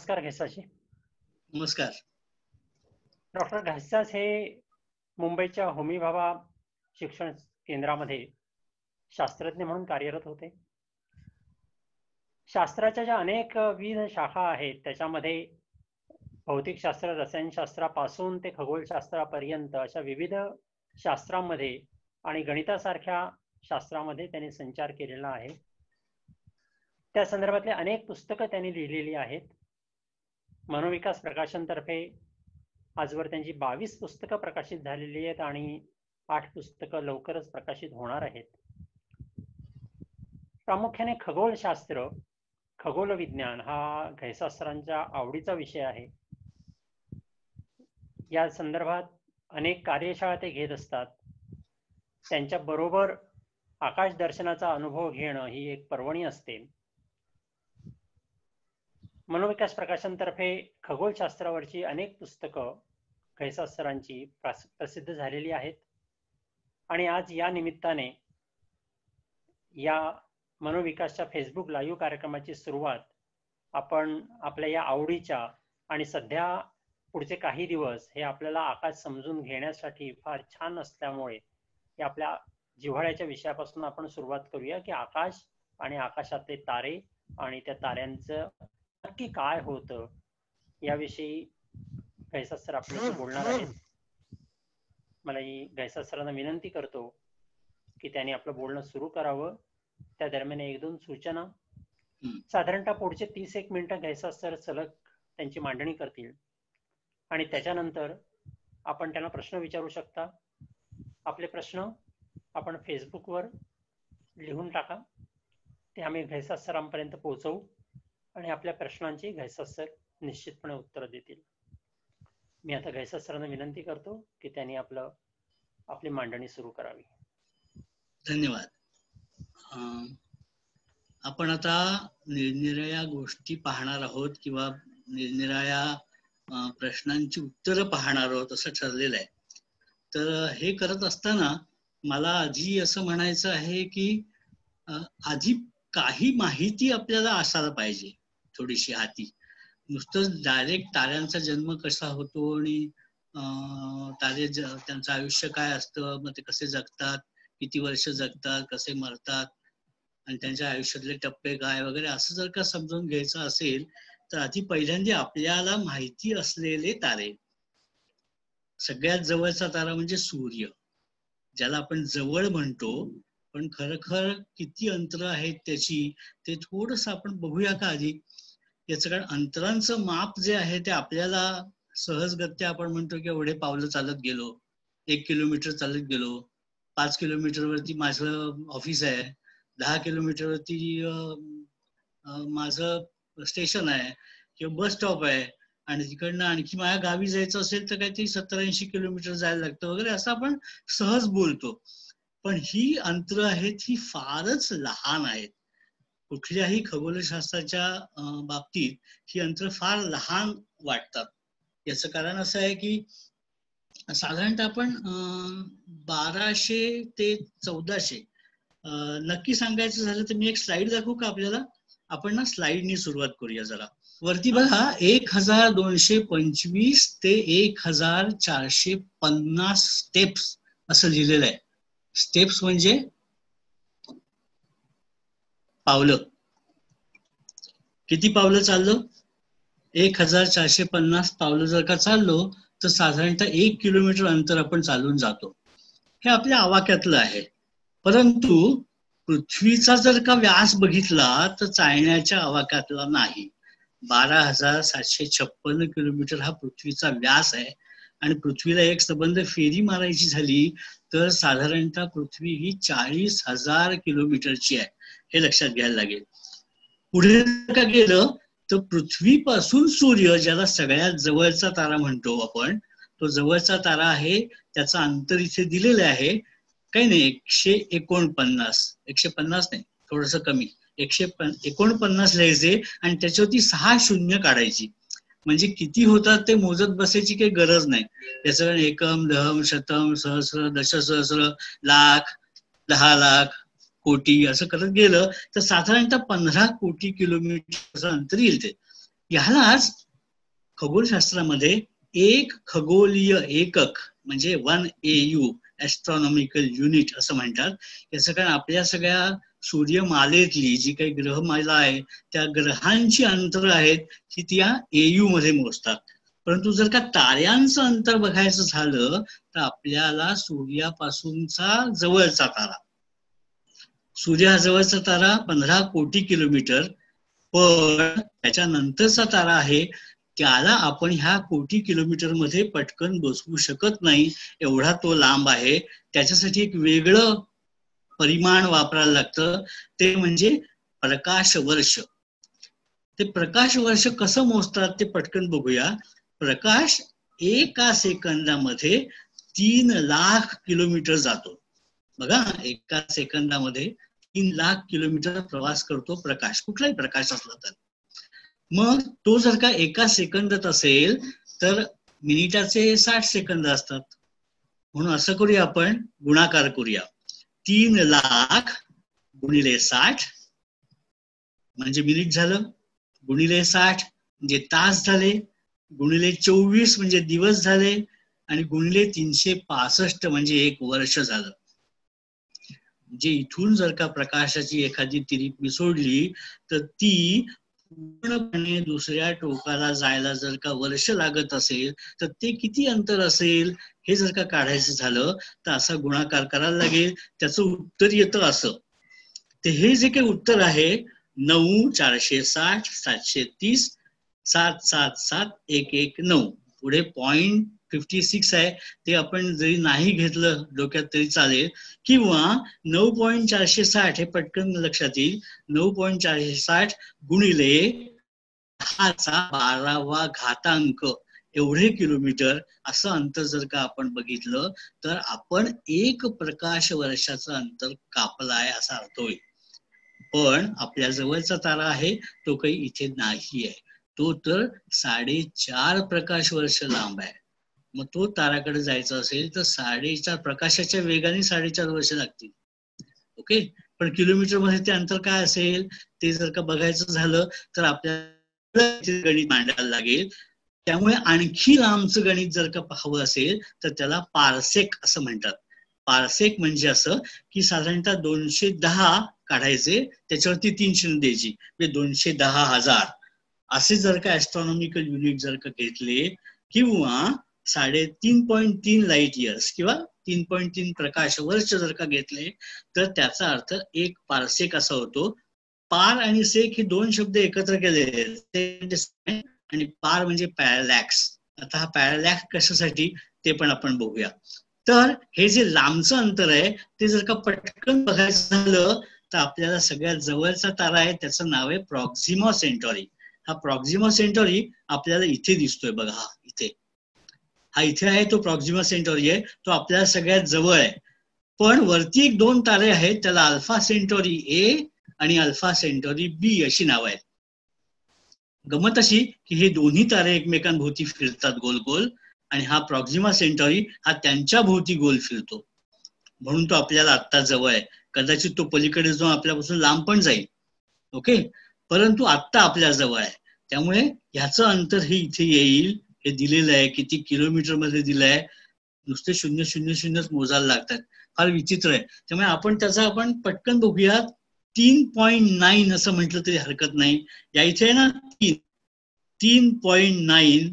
नमस्कार घैसाजी. नमस्कार. डॉक्टर घैसास हे मुंबईच्या होमी भाभा शिक्षण केंद्रामध्ये शास्त्रज्ञ म्हणून कार्यरत होते. शास्त्राच्या ज्या अनेक विविध शाखा आहेत त्याच्यामध्ये भौतिकशास्त्र, रसायनशास्त्रापासून ते खगोलशास्त्रापर्यंत अशा विविध शास्त्रांमध्ये आणि गणितासारख्या शास्त्रामध्ये त्यांनी संचार केलेला आहे. त्या संदर्भातले अनेक पुस्तकं त्यांनी लिहिलेली आहेत. मनोविकास प्रकाशनतर्फे आजवर त्यांची 22 पुस्तकं प्रकाशित झालेली आहेत आणि 8 पुस्तकं लवकरच प्रकाशित होणार आहेत. प्रामुख्याने खगोलशास्त्र, खगोल विज्ञान हा घैसासरांच्या आवडीचा विषय आहे. या संदर्भात अनेक कार्यशाळा ते घेत असतात. त्यांच्या बरोबर आकाश दर्शनाचा अनुभव घेणं ही एक पर्वणी असते. मनोविकास प्रकाशनतर्फे खगोलशास्त्रावरची अनेक पुस्तकं घैसासरांची प्रसिद्ध झालेली आहेत आणि आज या निमित्ताने या मनोविकासच्या फेसबुक लाईव्ह कार्यक्रमाची सुरुवात आपण आपल्या या आवडीच्या आणि सध्या पुढचे काही दिवस हे आपल्याला आकाश समजून घेण्यासाठी फार छान असल्यामुळे या आपल्या जिव्हाळ्याच्या विषयापासून आपण सुरुवात करूया की आकाश आणि आकाशातले तारे आणि त्या ताऱ्यांचं नक्की काय होतं याविषयी घैसास सर आपल्याशी बोलणार आहेत. मला ही घैसास सरांना विनंती करतो की त्यांनी आपलं बोलणं सुरू करावं. त्या दरम्यान 1-2 सूचना. साधारणतः पुढचे 30-1 मिनिटं घैसास सर सलग त्यांची मांडणी करतील आणि त्याच्यानंतर आपण त्यांना प्रश्न विचारू शकता. आपले प्रश्न आपण फेसबुकवर लिहून टाका, ते आम्ही घैसास सरांपर्यंत पोहोचवू आणि आपल्या प्रश्नांची घैसास सर निश्चितपणे उत्तर देतील. मी आता घैसास सरांना विनंती करतो की त्यांनी आपली मांडणी सुरू करावी. धन्यवाद. आपण आता निरनिराळ्या गोष्टी पाहणार आहोत किंवा निरनिराळ्या प्रश्नांची उत्तरं पाहणार आहोत असं ठरलेलं आहे. तर हे करत असताना मला आधी असं म्हणायचं आहे की आधी काही माहिती आपल्याला असायला पाहिजे थोडीशी हाती. नुसतं डायरेक्ट ताऱ्यांचा जन्म कसा होतो आणि तारे त्यांचं आयुष्य काय असतं, मग ते कसे जगतात, किती वर्ष जगतात, कसे मरतात आणि त्यांच्या आयुष्यातले टप्पे काय वगैरे असं जर का समजून घ्यायचं असेल तर आधी पहिल्यांदा आपल्याला माहिती असलेले तारे. सगळ्यात जवळचा तारा म्हणजे सूर्य, ज्याला आपण जवळ म्हणतो, पण खरखर किती अंतर आहेत त्याची ते थोडस आपण बघूया का आधी. याचं कारण अंतरांचं माप जे आहे ते आपल्याला सहजगत्या आपण म्हणतो की एवढे पावलं चालत गेलो, 1 किलोमीटर चालत गेलो, 5 किलोमीटर वरती माझं ऑफिस आहे, 10 किलोमीटर वरती माझं स्टेशन आहे किंवा बस स्टॉप आहे आणि तिकडनं आणखी माझ्या गावी जायचं असेल तर काहीतरी 70-80 किलोमीटर जायला लागतं वगैरे असं आपण सहज बोलतो. पण ही अंतर आहेत ही फारच लहान आहेत. कुठल्याही खगोलशास्त्राच्या बाबतीत ही अंतर फार लहान वाटतात. याचं कारण असं आहे की साधारणतः आपण 1200 ते 1400 नक्की सांगायचं झालं तर मी एक स्लाइड दाखवू का आपल्याला. आपण ना स्लाइडनी सुरुवात करूया जरा. वरती बघा 1225 ते 1450 स्टेप्स असं लिहिलेलं आहे. स्टेप्स म्हणजे पावलं. किती पावलं चाललो? 1450 पावलं जर का चाललो तर साधारणतः 1 किलोमीटर अंतर आपण चालून जातो. हे आपल्या आवाक्यातलं आहे. परंतु पृथ्वीचा जर का व्यास बघितला तर चाळण्याच्या आवाक्यातला नाही. 12,756 किलोमीटर हा पृथ्वीचा व्यास आहे आणि पृथ्वीला एक सबंध फेरी मारायची झाली तर साधारणतः पृथ्वी ही 40,000 किलोमीटरची आहे. हे लक्षात घ्यायला लागेल. पुढे का गेलं तर पृथ्वीपासून सूर्य, ज्याला सगळ्यात जवळचा तारा म्हणतो आपण, तो जवळचा तारा आहे, त्याचं अंतर इथे दिलेलं आहे. काही नाही, 149 नाही, थोडस कमी, 149 लिहायचे आणि त्याच्यावरती 6 शून्य काढायची. म्हणजे किती होतात ते मोजत बसायची काही गरज नाही. त्याचं एकम, दहम, शतम, सहस्र, दशसहस्र, लाख, 10 लाख, कोटी असं करत गेलं तर साधारणतः 15 कोटी किलोमीटरचं अंतर येईल ते. ह्यालाच खगोलशास्त्रामध्ये एक खगोलीय एकक म्हणजे 1 AU ऍस्ट्रॉनॉमिकल युनिट असं म्हणतात. याचं कारण आपल्या सगळ्या सूर्यमालेतली जी काही ग्रहमाला आहे त्या ग्रहांची अंतर आहेत ती त्या AU मध्ये मोजतात. परंतु जर का ताऱ्यांचं अंतर बघायचं झालं तर आपल्याला सूर्यापासूनचा जवळचा तारा, सूर्य हा जवळचा तारा 15 कोटी किलोमीटर, पण त्याच्यानंतरचा तारा आहे त्याला आपण ह्या कोटी किलोमीटर मध्ये पटकन बसवू शकत नाही, एवढा तो लांब आहे. त्याच्यासाठी एक वेगळं परिमाण वापरायला लागतं, ते म्हणजे प्रकाश वर्ष. ते प्रकाश वर्ष कसं मोजतात ते पटकन बघूया. प्रकाश एका सेकंदामध्ये 3 लाख किलोमीटर जातो. बघा, एका सेकंदामध्ये 3 लाख किलोमीटर प्रवास करतो प्रकाश, कुठलाही प्रकाश असला तर. मग तो जर का एका सेकंदात असेल तर मिनिटाचे 60 सेकंद असतात. म्हणून असं करूया, आपण गुणाकार करूया. 3 लाख गुणिले 60 म्हणजे मिनिट झालं, गुणिले 60 म्हणजे तास झाले, गुणिले 24 म्हणजे दिवस झाले, आणि गुणिले 365 म्हणजे 1 वर्ष झालं. म्हणजे इथून जर का प्रकाशाची एखादी तिरीप मी सोडली तर ती पूर्णपणे दुसऱ्या टोकाला जायला जर का वर्ष लागत असेल तर ते किती अंतर असेल हे जर का काढायचं झालं तर असा गुणाकार करायला लागेल. त्याचं उत्तर येतं असं. ते हे जे काही उत्तर आहे 9 460 730 777 119, पुढे 0.56 आहे, ते आपण जरी नाही घेतलं डोक्यात तरी चालेल, किंवा 9.460 हे पटकन लक्षात येईल. 9.460 गुणिले 10⁻12 एवढे किलोमीटर असं अंतर जर का आपण बघितलं तर आपण 1 प्रकाश वर्षाचं अंतर कापलाय असा अर्थ होईल. पण आपल्या जवळचा तारा आहे तो काही इथे नाही आहे, तो तर 4.5 प्रकाश वर्ष लांब आहे. मग तो ताराकडे जायचं असेल तर 4.5 प्रकाशाच्या वेगाने 4.5 वर्ष लागतील. ओके, पण किलोमीटर मध्ये ते अंतर काय असेल ते जर का बघायचं झालं तर आपल्याला गणित मांडायला लागेल. त्यामुळे आणखी लांबचं गणित जर का हवं असेल तर त्याला पारसेक असं म्हणतात. पारसेक म्हणजे असं की साधारणतः 210 काढायचे, त्याच्यावरती 3 शून्य द्यायची, म्हणजे 210,000 असे जर का ऍस्ट्रॉनॉमिकल युनिट जर का घेतले, किंवा 3.3 लाईट इयर्स किंवा 3.3 प्रकाश वर्ष जर का घेतले तर त्याचा अर्थ 1 पारसेक असा होतो. पार आणि सेक हे 2 शब्द एकत्र केले आणि पार म्हणजे पॅरालॅक्स. आता हा पॅरालॅक्स कशासाठी ते पण आपण बघूया. तर हे जे लांबचं अंतर आहे ते जर का पटकन बघायचं झालं तर आपल्याला सगळ्यात जवळचा तारा आहे त्याचं नाव आहे प्रॉक्सिमा सेंटॉरी. हा प्रॉक्सिमा सेंटॉरी आपल्याला इथे दिसतोय बघा, हा इथे, हा इथे आहे तो प्रॉक्सिमा सेंटॉरी आहे, तो आपल्याला सगळ्यात जवळ आहे. पण वरती 2 तारे आहेत त्याला अल्फा सेंटॉरी ए आणि अल्फा सेंटॉरी बी अशी नाव आहेत. गमत अशी की हे दोन्ही तारे एकमेकांभोवती फिरतात गोल गोल, आणि हा प्रॉक्सिमा सेंटॉरी हा त्यांच्या भोवती गोल फिरतो, म्हणून तो आपल्याला आत्ता जवळ आहे. कदाचित तो पलीकडे जाऊन आपल्यापासून लांब पण जाईल. ओके, परंतु आत्ता आपल्या जवळ आहे. त्यामुळे ह्याचं अंतर हे इथे येईल, हे दिलेलं आहे, किती किलोमीटर मध्ये दिलं आहे, नुसते 000 मोजायला लागतात, फार विचित्र आहे. त्यामुळे आपण पटकन बघूया. 3.9 असं म्हटलं तरी हरकत नाही. या इथे आहे ना 3.9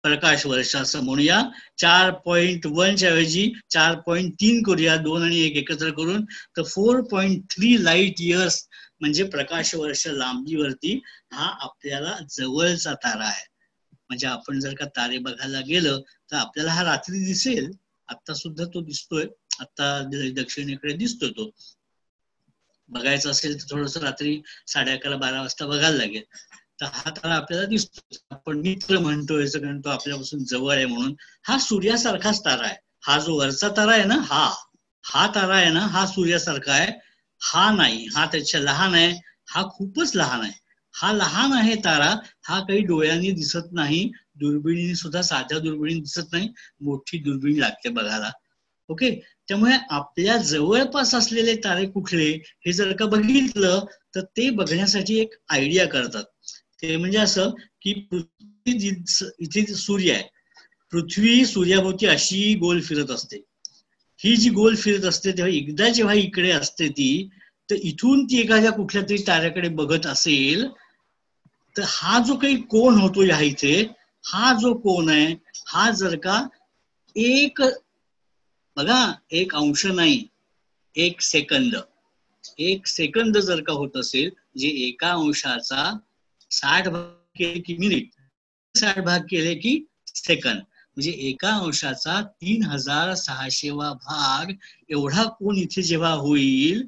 प्रकाश वर्ष असं म्हणूया. 4.1 च्या ऐवजी 4.3 करूया, 2 आणि 1 एकत्र करून, तर 4.3 लाईट इयर्स म्हणजे प्रकाश वर्ष लांबीवरती हा आपल्याला जवळचा तारा आहे. म्हणजे आपण जर का तारे बघायला गेलं तर आपल्याला हा रात्री दिसेल, आता सुद्धा तो दिसतोय, आता दक्षिणेकडे दिसतोय. तो बघायचा असेल तर थोडस रात्री 11:30-12 वाजता बघायला लागेल. तर हा तारा आपल्याला दिसतो, आपण मित्र म्हणतोय कारण तो आपल्यापासून जवळ आहे म्हणून. हा सूर्यासारखाच तारा आहे. हा जो वरचा तारा आहे ना, हा तारा आहे ना, हा सूर्यासारखा आहे. हा नाही, हा त्याच्या लहान आहे, हा खूपच लहान आहे. हा लहान आहे तारा, हा काही डोळ्यांनी दिसत नाही, दुर्बिणीने सुद्धा, साध्या दुर्बिणीने दिसत नाही, मोठी दुर्बीण लागते बघायला. ओके, त्यामुळे आपल्या जवळपास असलेले तारे कुठले हे जर का बघितलं तर ते बघण्यासाठी एक आयडिया करतात. ते म्हणजे असं की पृथ्वी इथे सूर्य आहे, पृथ्वी सूर्याभोवती अशी गोल फिरत असते. ही जी गोल फिरत असते तेव्हा एकदा जेव्हा इकडे असते ती, तर इथून ती एखाद्या कुठल्या तरी ताऱ्याकडे बघत असेल तर हा जो काही कोण होतो या इथे, हा जो कोण आहे हा जर का एक, बघा, एक अंश नाही, एक सेकंद, एक सेकंद जर का होत असेल, जे एका अंशाचा 60 भाग केले की मिनिट, 60 भाग केले की सेकंद, म्हणजे एका अंशाचा 3600वा भाग एवढा कोण इथे जेव्हा होईल,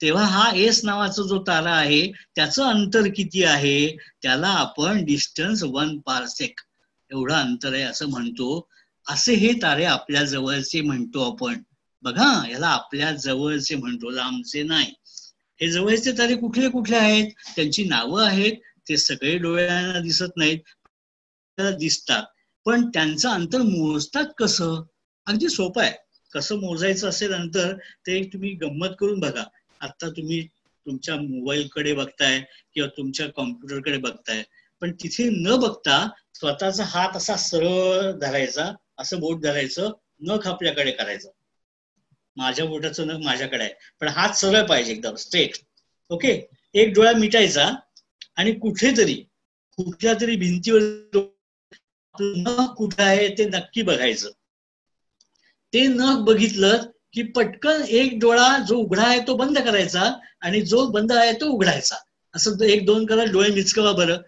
तेव्हा हा एस नावाचा जो तारा आहे त्याचं अंतर किती आहे, त्याला आपण डिस्टन्स 1 पारसेक एवढं अंतर आहे असं म्हणतो. असे हे तारे आपल्या जवळचे म्हणतो आपण. बघा, याला आपल्या जवळचे म्हणतो, लांबचे नाही. हे जवळचे तारे कुठले कुठले आहेत, त्यांची नावं आहेत, ते सगळे डोळ्यांना दिसत नाहीत, दिसतात, पण त्यांचं अंतर मोजतात कसं? अगदी सोपं आहे. कसं मोजायचं असेल अंतर ते तुम्ही गंमत करून बघा. आता तुम्ही तुमच्या मोबाईलकडे बघताय किंवा तुमच्या कॉम्प्युटरकडे बघताय, पण तिथे न बघता स्वतःचा हात असा सरळ धरायचा, असं बोट धरायचं, नख आपल्याकडे करायचं. माझ्या बोटाचं नख माझ्याकडे आहे, पण हात सरळ पाहिजे, एकदम स्ट्रेट. ओके, एक डोळा मिटायचा आणि कुठेतरी कुठल्या तरी भिंतीवर नख कुठं आहे ते नक्की बघायचं. ते नख बघितलं की पटकन एक डोळा जो उघडा आहे तो बंद करायचा आणि जो बंद आहे तो उघडायचा. असं 1-2 करा, डोळे मिचकवा बरं.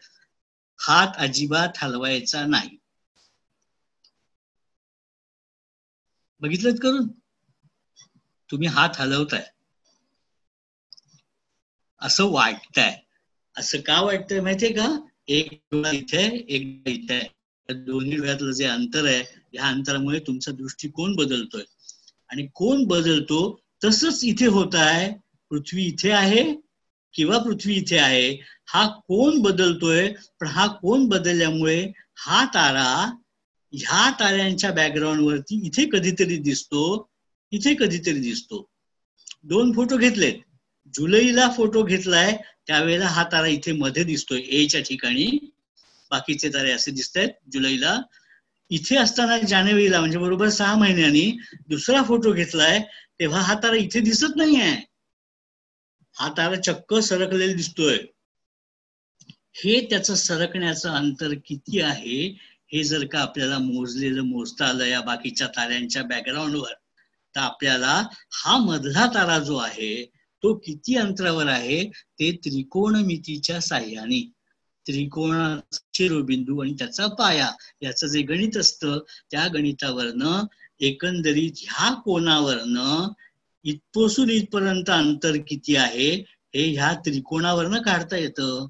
हात अजिबात हलवायचा नाही. बघितलं करून? तुम्ही हात हलवताय असं वाटतंय. असं का वाटतंय माहितीये का? एक डोळा इथे, एक डोळा इथे आहे. दोन्ही डोळ्यातलं जे अंतर आहे, या अंतरामुळे तुमचा दृष्टिकोन बदलतोय. आणि कोण बदलतो तसंच इथे होत आहे. पृथ्वी इथे आहे किंवा पृथ्वी इथे आहे, हा कोण बदलतोय. पण हा कोण बदलल्यामुळे हा तारा ह्या ताऱ्यांच्या बॅकग्राऊंड वरती इथे कधीतरी दिसतो, इथे कधीतरी दिसतो. 2 फोटो घेतलेत. जुलैला फोटो घेतलाय त्यावेळेला हा तारा इथे मध्ये दिसतोय, एच्या ठिकाणी. बाकीचे तारे असे दिसत आहेत जुलैला. इथे असताना जानेवारीला, म्हणजे बरोबर 6 महिन्यांनी दुसरा फोटो घेतलाय तेव्हा हा तारा इथे दिसत नाहीये, हा तारा चक्क सरकलेला दिसतोय. हे त्याचं सरकण्याचं अंतर किती आहे हे जर का आपल्याला मोजता आलं या बाकीच्या ताऱ्यांच्या बॅकग्राऊंडवर, तर आपल्याला हा मधला तारा जो आहे तो किती अंतरावर आहे ते त्रिकोणमितीच्या साह्याने, त्रिकोणाचा शिरोबिंदू आणि त्याचा पाया, याचं जे गणित असतं त्या गणितावरनं एकंदरीत ह्या कोणावरनं इथपासून इथपर्यंत अंतर किती आहे हे ह्या त्रिकोणावरनं काढता येतं.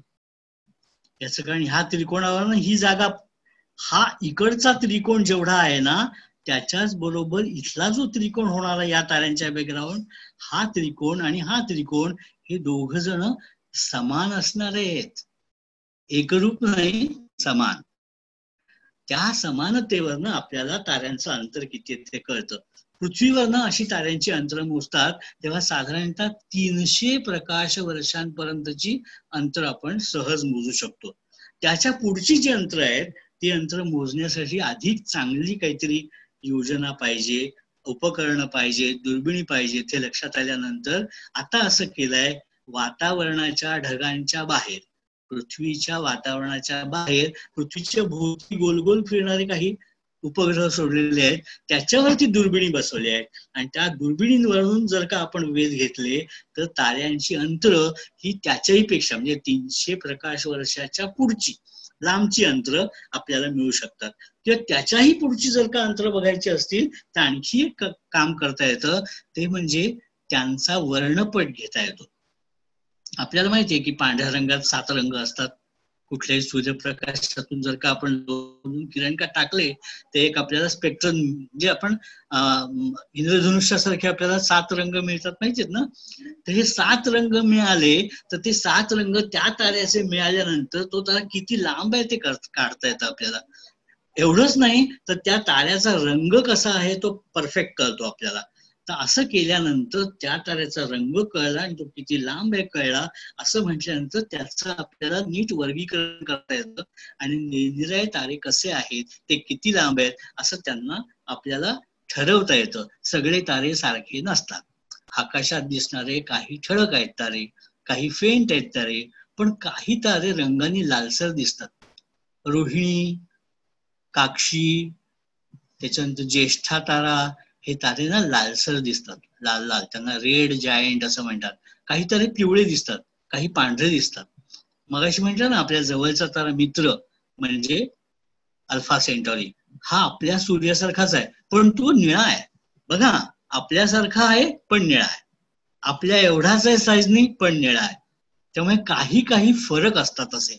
याचं कारण ह्या त्रिकोणावरनं ही जागा, हा इकडचा त्रिकोण जेवढा आहे ना त्याच्याच बरोबर इथला जो त्रिकोण होणारा या ताऱ्यांच्या बॅकग्राऊंड, हा त्रिकोण आणि हा त्रिकोण हे दोघ जण समान असणार आहेत, एकरूप नाही, समान. त्या समानतेवरनं आपल्याला ताऱ्यांचं अंतर किती ते कळतं. पृथ्वीवरनं अशी ताऱ्यांची अंतर मोजतात तेव्हा साधारणतः 300 प्रकाश वर्षांपर्यंतची अंतर आपण सहज मोजू शकतो. त्याच्या पुढची जी अंतर आहेत ती अंतर मोजण्यासाठी अधिक चांगली काहीतरी योजना पाहिजे, उपकरणं पाहिजे, दुर्बिणी पाहिजे. ते लक्षात आल्यानंतर आता असं केलंय, वातावरणाच्या ढगांच्या बाहेर, पृथ्वीच्या वातावरणाच्या बाहेर पृथ्वीच्या भोवती गोल गोल फिरणारे काही उपग्रह सोडलेले आहेत, त्याच्यावरती दुर्बिणी बसवल्या आहेत. आणि त्या दुर्बिणींवरून जर का आपण वेध घेतले तर ताऱ्यांची अंतरं ही त्याच्याही पेक्षा, म्हणजे 300 प्रकाश वर्षाच्या पुढची लांबची अंतरं आपल्याला मिळू शकतात. किंवा त्याच्याही पुढची जर का अंतरं बघायची असतील तर आणखी एक काम करता येतं, ते म्हणजे त्यांचा वर्णपट घेता येतो. आपल्याला माहितीये की पांढऱ्या रंगात 7 रंग असतात. कुठल्याही सूर्यप्रकाशातून जर का आपण किरण का टाकले ते एक आपल्याला स्पेक्ट्रम, जे आपण इंद्रधनुष्यासारखे आपल्याला 7 रंग मिळतात माहितीत ना. तर हे 7 रंग मिळाले तर ते 7 रंग त्या ताऱ्याचे मिळाल्यानंतर तो तारा किती लांब आहे ते काढता येतं आपल्याला. एवढंच नाही तर त्या ताऱ्याचा रंग कसा आहे तो परफेक्ट कळतो आपल्याला. तर असं केल्यानंतर त्या ताऱ्याचा रंग कळला आणि तो किती लांब आहे कळला, असं म्हटल्यानंतर त्याचं आपल्याला नीट वर्गीकरण करता येतं आणि निरनिराळे तारे कसे आहेत, ते किती लांब आहेत, असं त्यांना आपल्याला ठरवता येतं. सगळे तारे सारखे नसतात. आकाशात दिसणारे काही ठळक आहेत तारे, काही फेंट आहेत तारे, पण काही तारे रंगाने लालसर दिसतात. रोहिणी, काक्षी, त्याच्यानंतर ज्येष्ठा तारा, हे तारे ना लालसर दिसतात, लाल लाल, त्यांना रेड जायंट असं म्हणतात. काही तारे पिवळे दिसतात, काही पांढरे दिसतात. मगाशी म्हटलं ना आपल्या जवळचा तारा मित्र म्हणजे अल्फा सेंटॉरी, हा आपल्या सूर्यासारखाच आहे पण तो निळा आहे. बघा, आपल्यासारखा आहे पण निळा आहे, आपल्या एवढाच आहे साईजनी पण निळा आहे. त्यामुळे काही काही फरक असतात. असे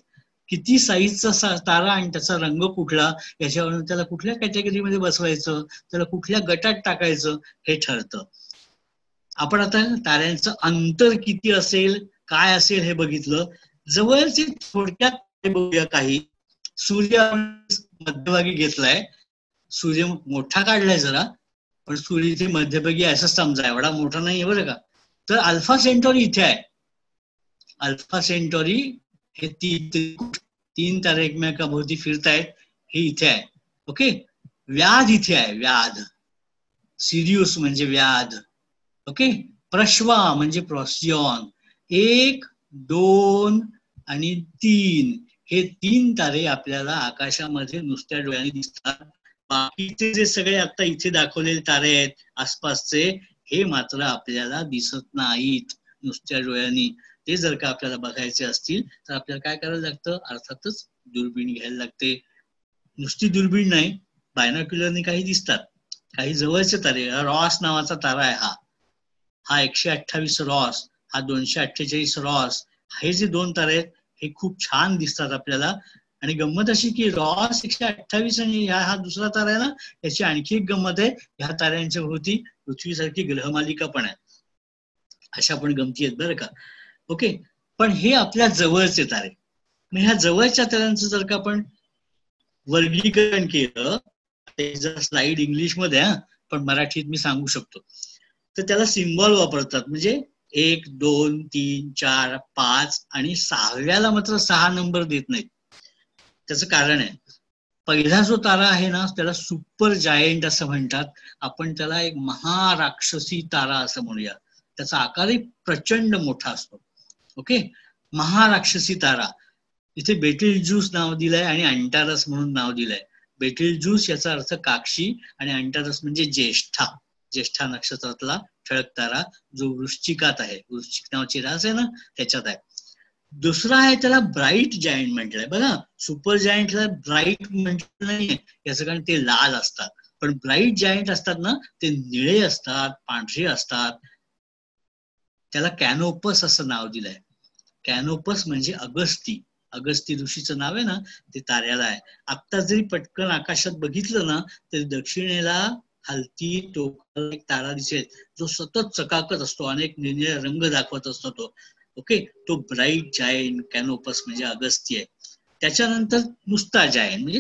किती साईजचा तारा आणि त्याचा रंग कुठला, याच्यावरून त्याला कुठल्या कॅटेगरीमध्ये बसवायचं, त्याला कुठल्या गटात टाकायचं हे ठरतं. आपण आता ताऱ्यांचं अंतर किती असेल, काय असेल हे बघितलं. जवळचे थोडक्यात बघूया काही. सूर्य मध्यभागी घेतलाय, सूर्य मोठा काढलाय जरा, पण सूर्य इथे मध्यभागी असं समजा, एवढा मोठा नाहीये बरं का. तर अल्फा सेंटॉरी इथे आहे. अल्फा सेंटॉरी हे तीन तारे एकमेकाभोवती फिरतायत, हे इथे आहे. ओके, व्याध इथे आहे, व्याध. सिरियस म्हणजे व्याध. ओके, प्रश्वा म्हणजे प्रोसियॉन. 1, 2 आणि 3 हे 3 तारे आपल्याला आकाशामध्ये नुसत्या डोळ्यांनी दिसतात. बाकीचे जे सगळे आता इथे दाखवलेले तारे आहेत आसपासचे, हे मात्र आपल्याला दिसत नाहीत नुसत्या डोळ्यांनी. ते जर का आपल्याला बघायचे असतील तर आपल्याला काय करायला लागतं, अर्थातच दुर्बीण घ्यायला लागते. नुसती दुर्बीण नाही, बायनॉक्युलरने काही दिसतात, काही जवळचे तारे. रॉस नावाचा तारा आहे, हा 128 रॉस, हा 248 रॉस, हे जे 2 तारे आहेत हे खूप छान दिसतात आपल्याला. आणि गंमत अशी की रॉस 128 आणि हा दुसरा तारा आहे ना, याची आणखी एक गंमत आहे, ह्या ताऱ्यांच्या भोवती पृथ्वीसारखी ग्रहमालिका पण आहे. अशा पण गमती आहेत बरं का. ओके, पण हे आपल्या जवळचे तारे. मग ह्या जवळच्या ताऱ्यांचं जर का आपण वर्गीकरण केलं, जर स्लाइड इंग्लिशमध्ये आहे पण मराठीत मी सांगू शकतो, तर त्याला सिम्बॉल वापरतात. म्हणजे 1, 2, 3, 4, 5 आणि 6व्याला मात्र 6 नंबर देत नाहीत. त्याचं कारण आहे, पहिला जो तारा आहे ना त्याला सुपर जायंट असं म्हणतात. आपण त्याला एक महाराक्षसी तारा असं म्हणूया. त्याचा आकारही प्रचंड मोठा असतो. ओके, महाराक्षसी तारा. इथे बेटिल ज्यूस नाव दिलंय आणि अंटारस म्हणून नाव दिलंय. बेटिल ज्यूस याचा अर्थ काक्षी आणि अंटारस म्हणजे ज्येष्ठा, ज्येष्ठा नक्षत्रातला ठळक तारा जो वृश्चिकात आहे. वृश्चिक नावाची रास आहे ना, त्याच्यात आहे. दुसरा आहे त्याला ब्राईट जायंट म्हटलंय. बघा, सुपर जायंटला ब्राईट म्हटलं नाहीये याचं कारण ते लाल असतात, पण ब्राईट जायंट असतात ना ते निळे असतात, पांढरे असतात. त्याला कॅनोपस असं नाव दिलंय. कॅनोपस म्हणजे अगस्ती, अगस्ती ऋषीचं नाव आहे ना, ते ताऱ्याला आहे. आत्ता जरी पटकन आकाशात बघितलं ना तरी दक्षिणेला हलती टोकाला एक तारा दिसेल जो सतत चकाकत असतो, अनेक निळनिळे रंग दाखवत असतो तो. ओके, तो ब्राईट जायंट कॅनोपस म्हणजे अगस्ती आहे. त्याच्यानंतर नुसता जायंट म्हणजे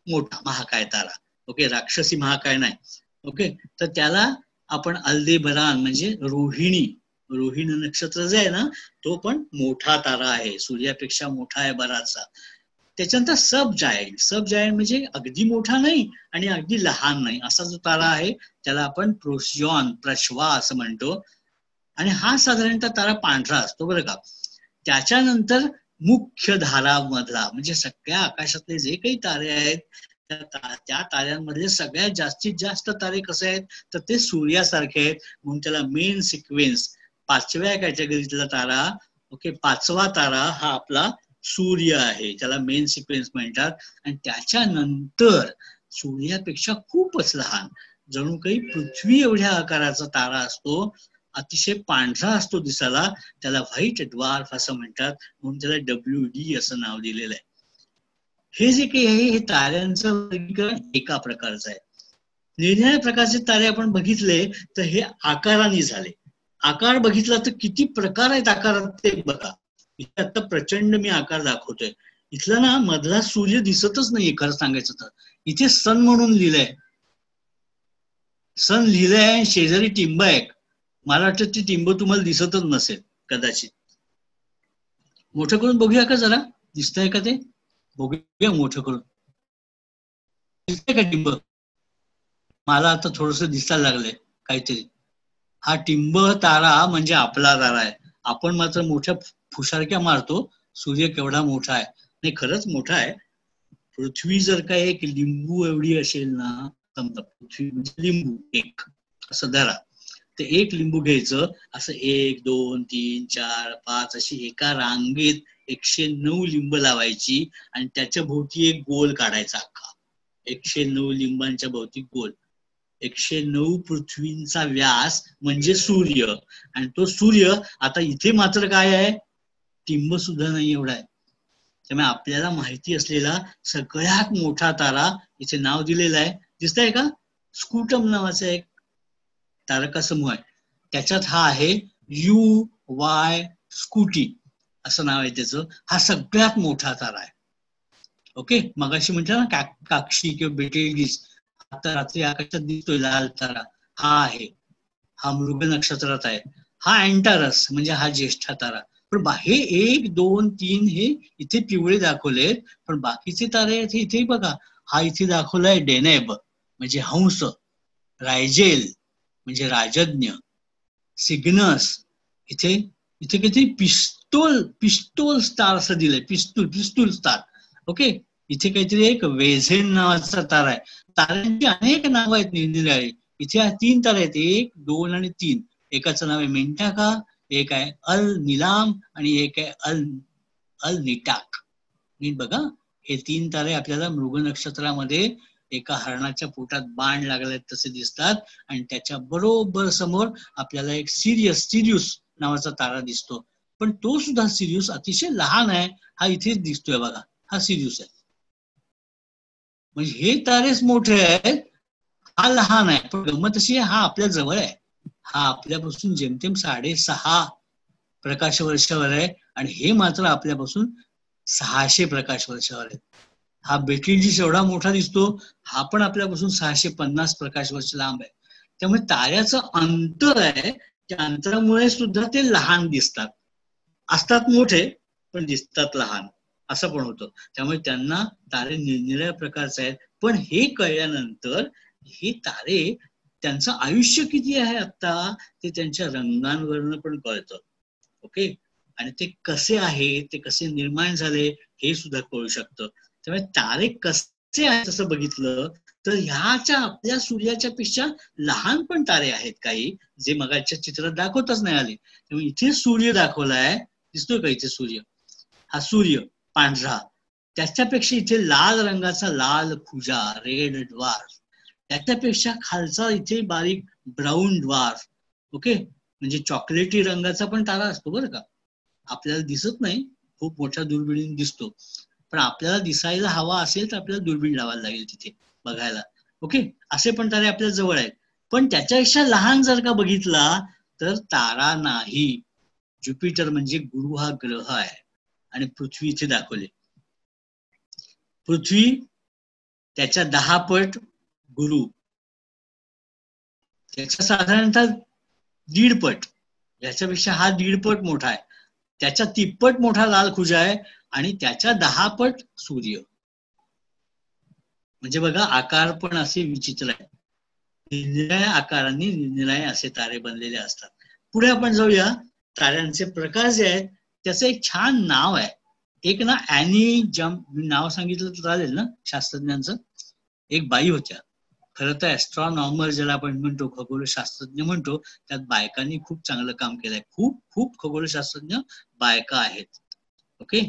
मोठा महाकाय तारा. ओके, राक्षसी महाकाय नाही. ओके, तर त्याला आपण अल्देबरान म्हणजे रोहिणी, रोहिणी नक्षत्र जे आहे ना तो पण मोठा तारा आहे, सूर्यापेक्षा मोठा आहे बराचसा. त्याच्यानंतर सब जायंट, सब जायंट म्हणजे अगदी मोठा नाही आणि अगदी लहान नाही असा जो तारा आहे त्याला आपण प्रोसियॉन, प्रश्वा असं म्हणतो. आणि हा साधारणतः तारा पांढरा असतो बरं का. त्याच्यानंतर मुख्य धारा मधला म्हणजे सगळ्या आकाशातले जे काही तारे आहेत त्या ताऱ्यांमधले सगळ्यात जास्तीत जास्त तारे कसे आहेत तर ते सूर्यासारखे आहेत, म्हणून त्याला मेन सिक्वेन्स 5व्या कॅटेगरीतला तारा. ओके, 5वा तारा हा आपला सूर्य आहे, त्याला मेन सिक्वेन्स म्हणतात. आणि त्याच्यानंतर सूर्यापेक्षा खूपच लहान, जणू काही पृथ्वी एवढ्या आकाराचा तारा असतो, अतिशय पांढरा असतो दिसायला, त्याला व्हाईट ड्वार्फ असं म्हणतात, म्हणून त्याला WD असं नाव दिलेलं आहे. हे जे काही आहे हे ताऱ्यांचं वर्गीकरण एका प्रकारचं आहे. निरनिराळ्या प्रकारचे तारे आपण बघितले तर हे आकाराने झाले. आकार बघितला तर किती प्रकार आहेत आकारात ते बघा. इथे आता प्रचंड मी आकार दाखवतोय. इथला ना मधला सूर्य दिसतच नाहीये खरं सांगायचं तर. इथे सन म्हणून लिहिलंय. सन लिहिलंय, शेजारी टिंब आहे. मला वाटतं ती टिंब तुम्हाला दिसतच नसेल कदाचित. मोठं करून बघूया का जरा, दिसतंय का ते? बघूया मोठं करून. दिसतंय का टिंब? मला आता थोडस दिसायला लागलंय काहीतरी. हा टिंब तारा म्हणजे आपला तारा आहे. आपण मात्र मोठ्या फुशारक्या मारतो, सूर्य केवढा मोठा आहे. नाही, खरंच मोठा आहे. पृथ्वी जर का एक लिंबू एवढी असेल ना, समजा पृथ्वी म्हणजे लिंबू एक असं धरा, तर एक लिंबू घ्यायचं, असं 1 2 3 4 5 अशी एका रांगेत 109 लिंब लावायची आणि त्याच्या भोवती एक गोल काढायचा अख्खा. 109 लिंबांच्या भोवती गोल. 109 पृथ्वींचा व्यास म्हणजे सूर्य. आणि तो सूर्य आता इथे मात्र काय आहे, टिंब सुद्धा नाही एवढा आहे. त्यामुळे आपल्याला माहिती असलेला सगळ्यात मोठा तारा इथे नाव दिलेलं आहे, दिसतंय का? स्कूटम नावाचा एक तारकासमूह आहे. त्याच्यात हा आहे UY स्कूटी असं नाव आहे त्याचं. हा सगळ्यात मोठा तारा आहे. ओके, मगाशी म्हटलं ना काक्षी किंवा बेटेल्गीस, आता रात्री आकाशात दिसतोय लाल तारा, हा आहे. हा मृग नक्षत्रात आहे. हा अँटारस म्हणजे हा ज्येष्ठा तारा. पण हे 1 2 3 हे इथे पिवळे दाखवलेत, पण बाकीचे तारे इथे बघा. हा इथे दाखवलाय डेनेब म्हणजे हंस, रायजेल म्हणजे राजज्ञ, सिग्नस इथे इथे किती पिस्तूल स्टार असं दिलंय, पिस्तूल स्टार. ओके, इथे काहीतरी एक वेझेन नावाचा तारा आहे. ताऱ्यांची अनेक नावं आहेत निरनिराळी. इथे 3 तारे आहेत, 1 2 आणि 3. एकाचं नाव आहे मेंटाका, एक आहे अल निलाम आणि एक आहे अल निटाक. नीट बघा, हे 3 तारे आपल्याला मृग नक्षत्रामध्ये एका हरणाच्या पोटात बाण लागले तसे दिसतात. आणि त्याच्या बरोबर समोर आपल्याला एक सिरियस नावाचा तारा दिसतो. पण तो सुद्धा सिरियस अतिशय लहान आहे. हा इथेच दिसतोय बघा, हा सिरियस आहे. म्हणजे हे तारेच मोठे आहेत, हा लहान आहे. पण गंमत अशी आहे, हा आपल्या जवळ आहे. हा आपल्यापासून जेमतेम 6.5 प्रकाश वर्षावर आहे. आणि हे मात्र आपल्यापासून 600 प्रकाश वर्षावर आहे. हा बेटलीस एवढा मोठा दिसतो, हा पण आपल्यापासून 650 प्रकाश वर्ष लांब आहे. त्यामुळे ताऱ्याचं अंतर आहे, त्या अंतरामुळे सुद्धा ते लहान दिसतात. असतात मोठे पण दिसतात लहान, असं पण होतं. त्यामुळे त्यांना तारे निरनिराळ्या प्रकारचे आहेत. पण हे कळल्यानंतर हे तारे त्यांचं आयुष्य किती आहे आता ते त्यांच्या रंगांवरनं पण कळतं. ओके, आणि ते कसे आहे, ते कसे निर्माण झाले हे सुद्धा कळू शकतं. त्यामुळे तारे कसे आहेत असं बघितलं तर ह्याच्या आपल्या सूर्याच्या पेक्षा लहान पण तारे आहेत काही, जे मगाच्या चित्रात दाखवताच नाही आले. त्यामुळे इथे सूर्य दाखवलाय, दिसतोय का इथे सूर्य? हा सूर्य पांढरा, त्याच्यापेक्षा इथे लाल रंगाचा लाल खुजा रेड ड्वार्फ, त्याच्यापेक्षा खालचा इथे बारीक ब्राऊन ड्वार्फ. ओके, म्हणजे चॉकलेटी रंगाचा पण तारा असतो बरं का, आपल्याला दिसत नाही, खूप मोठ्या दुर्बिणीने दिसतो. पण आपल्याला दिसायला हवा असेल तर आपल्याला दुर्बीण लावायला लागेल तिथे बघायला. ओके, असे पण तारे आपल्या जवळ आहेत. पण त्याच्यापेक्षा लहान जर का बघितला तर तारा नाही. ज्युपिटर म्हणजे गुरु हा ग्रह आहे आणि पृथ्वी इथे दाखवले. पृथ्वी त्याच्या 10 पट गुरु, त्याच्या साधारणतः 1.5 पट, याच्यापेक्षा हा 1.5 पट मोठा आहे. त्याच्या 3 मोठा लाल खुजा आहे आणि त्याच्या 10 पट सूर्य. म्हणजे बघा, आकार पण असे विचित्र आहे. निरनिराळ्या आकारांनी निरनिराळे असे तारे बनलेले असतात. पुढे आपण जाऊया. ताऱ्यांचे प्रकार जे आहेत त्याचं एक छान नाव आहे. एक ना ॲनी जम्प, नाव सांगितलं तर चालेल ना शास्त्रज्ञांचं? एक बाई होत्या, खरं तर ऍस्ट्रॉनॉमर ज्याला आपण म्हणतो, खगोलशास्त्रज्ञ म्हणतो, त्यात बायकांनी खूप चांगलं काम केलंय. खूप खगोलशास्त्रज्ञ बायका आहेत. ओके,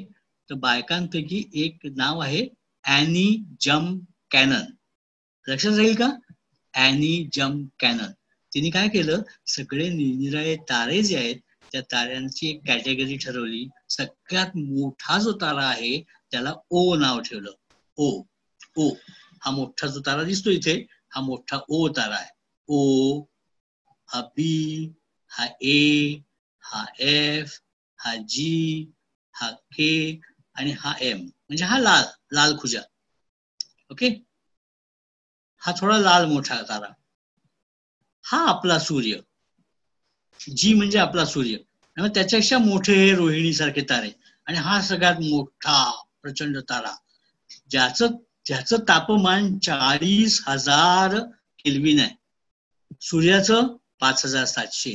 तर बायकांपैकी एक नाव आहे ॲनी जम्प कॅनन. लक्षात राहील का? Any jump canon. तिने काय केलं, सगळे निरनिराळे तारे जे आहेत त्या ताऱ्यांची एक कॅटेगरी ठरवली. सगळ्यात मोठा जो तारा आहे त्याला ओ नाव ठेवलं. ओ हा मोठा जो तारा दिसतो इथे, हा मोठा ओ तारा आहे. ओ, हा बी, हा ए, हा एफ, हा जी, हा के आणि हा एम, म्हणजे हा लाल खुजा. ओके, हा थोडा लाल मोठा तारा. हा आपला सूर्य, जी म्हणजे आपला सूर्य, आणि त्याच्यापेक्षा मोठे हे रोहिणी सारखे तारे, आणि हा सगळ्यात मोठा प्रचंड तारा ज्याचं तापमान 40,000 केल्विन आहे. सूर्याचं 5,700.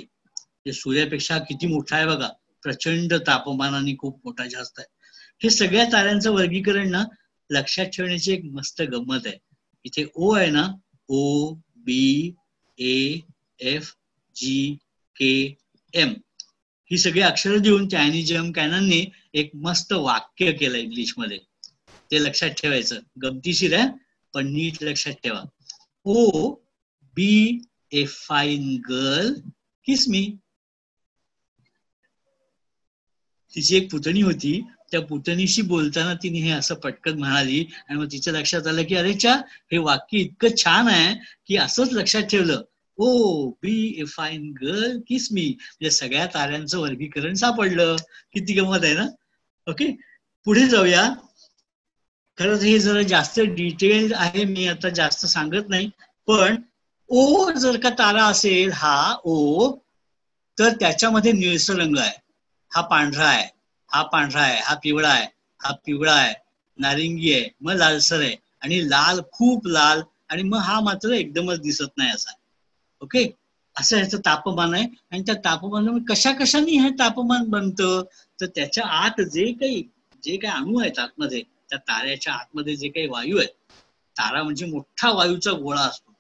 हे सूर्यापेक्षा किती मोठा आहे बघा, प्रचंड तापमानाने खूप मोठा जास्त आहे. हे सगळ्या ताऱ्यांचं वर्गीकरण ना लक्षात ठेवण्याची एक मस्त गंमत आहे. इथे ओ आहे ना, ओ be A F G K M, ही सगळी अक्षरं देऊन चायनीज कॅननने एक मस्त वाक्य केलं इंग्लिश मध्ये. ते लक्षात ठेवायचं, गमतीशीर आहे पण नीट लक्षात ठेवा. Oh be a fine girl kiss me. तिची एक पुतणी होती, त्या पुतणीशी बोलताना तिने हे असं पटकन म्हणाली, आणि मग तिच्या लक्षात आलं की अरे च्या, हे वाक्य इतकं छान आहे की असंच लक्षात ठेवलं. ओ be a fine girl kiss मी, म्हणजे सगळ्या ताऱ्यांचं वर्गीकरण सापडलं. किती गमत आहे ना. ओके, पुढे जाऊया. खरंच हे जरा जास्त डिटेल आहे, मी आता जास्त सांगत नाही, पण ओ जर का तारा असेल, हा ओ, तर त्याच्यामध्ये निळसर रंग आहे, हा पांढरा आहे, हा पांढरा आहे, हा पिवळा आहे, हा पिवळा आहे, नारिंगी आहे, मग लालसर आहे, आणि लाल खूप लाल, आणि मग हा मात्र एकदमच दिसत नाही असा. ओके, असं ह्याचं तापमान आहे. आणि त्या तापमानामध्ये कशा कशाने हे तापमान बनतं, तर त्याच्या आत जे काही अणू आहेत आतमध्ये, त्या ताऱ्याच्या आतमध्ये जे काही वायू आहेत, तारा म्हणजे मोठा वायूचा गोळा असतो,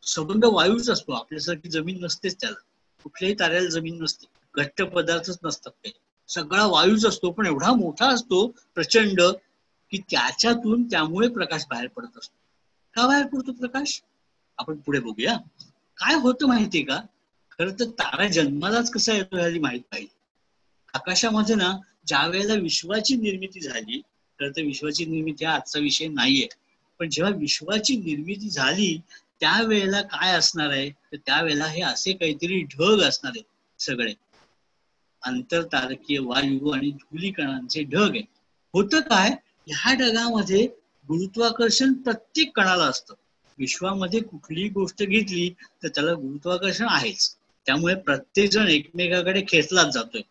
सबंध वायूच असतो, आपल्यासारखी जमीन नसतेच त्याला, कुठल्याही ताऱ्याला जमीन नसते, घट्ट पदार्थच नसतात काही, सगळा वायूच असतो, पण एवढा मोठा असतो प्रचंड की त्याच्यातून त्यामुळे प्रकाश बाहेर पडत असतो. का बाहेर पडतो प्रकाश, आपण पुढे बघूया. काय होतं माहितीये का, खरं तर तारा जन्मालाच कसा येतो ह्याची माहित पाहिजे. आकाशामध्ये ना ज्या वेळेला विश्वाची निर्मिती झाली, खरं तर विश्वाची निर्मिती हा आजचा विषय नाहीये, पण जेव्हा विश्वाची निर्मिती झाली त्यावेळेला काय असणार आहे, तर त्यावेळेला हे असे काहीतरी ढग असणार आहेत, सगळे आंतरतारकीय वायू आणि धूलिकणांचे ढग आहे. होतं काय, ह्या ढगामध्ये गुरुत्वाकर्षण प्रत्येक कणाला असतं. विश्वामध्ये कुठलीही गोष्ट घेतली तर त्याला गुरुत्वाकर्षण आहेच, त्यामुळे प्रत्येक जण एकमेकाकडे खेचलाच जातोय.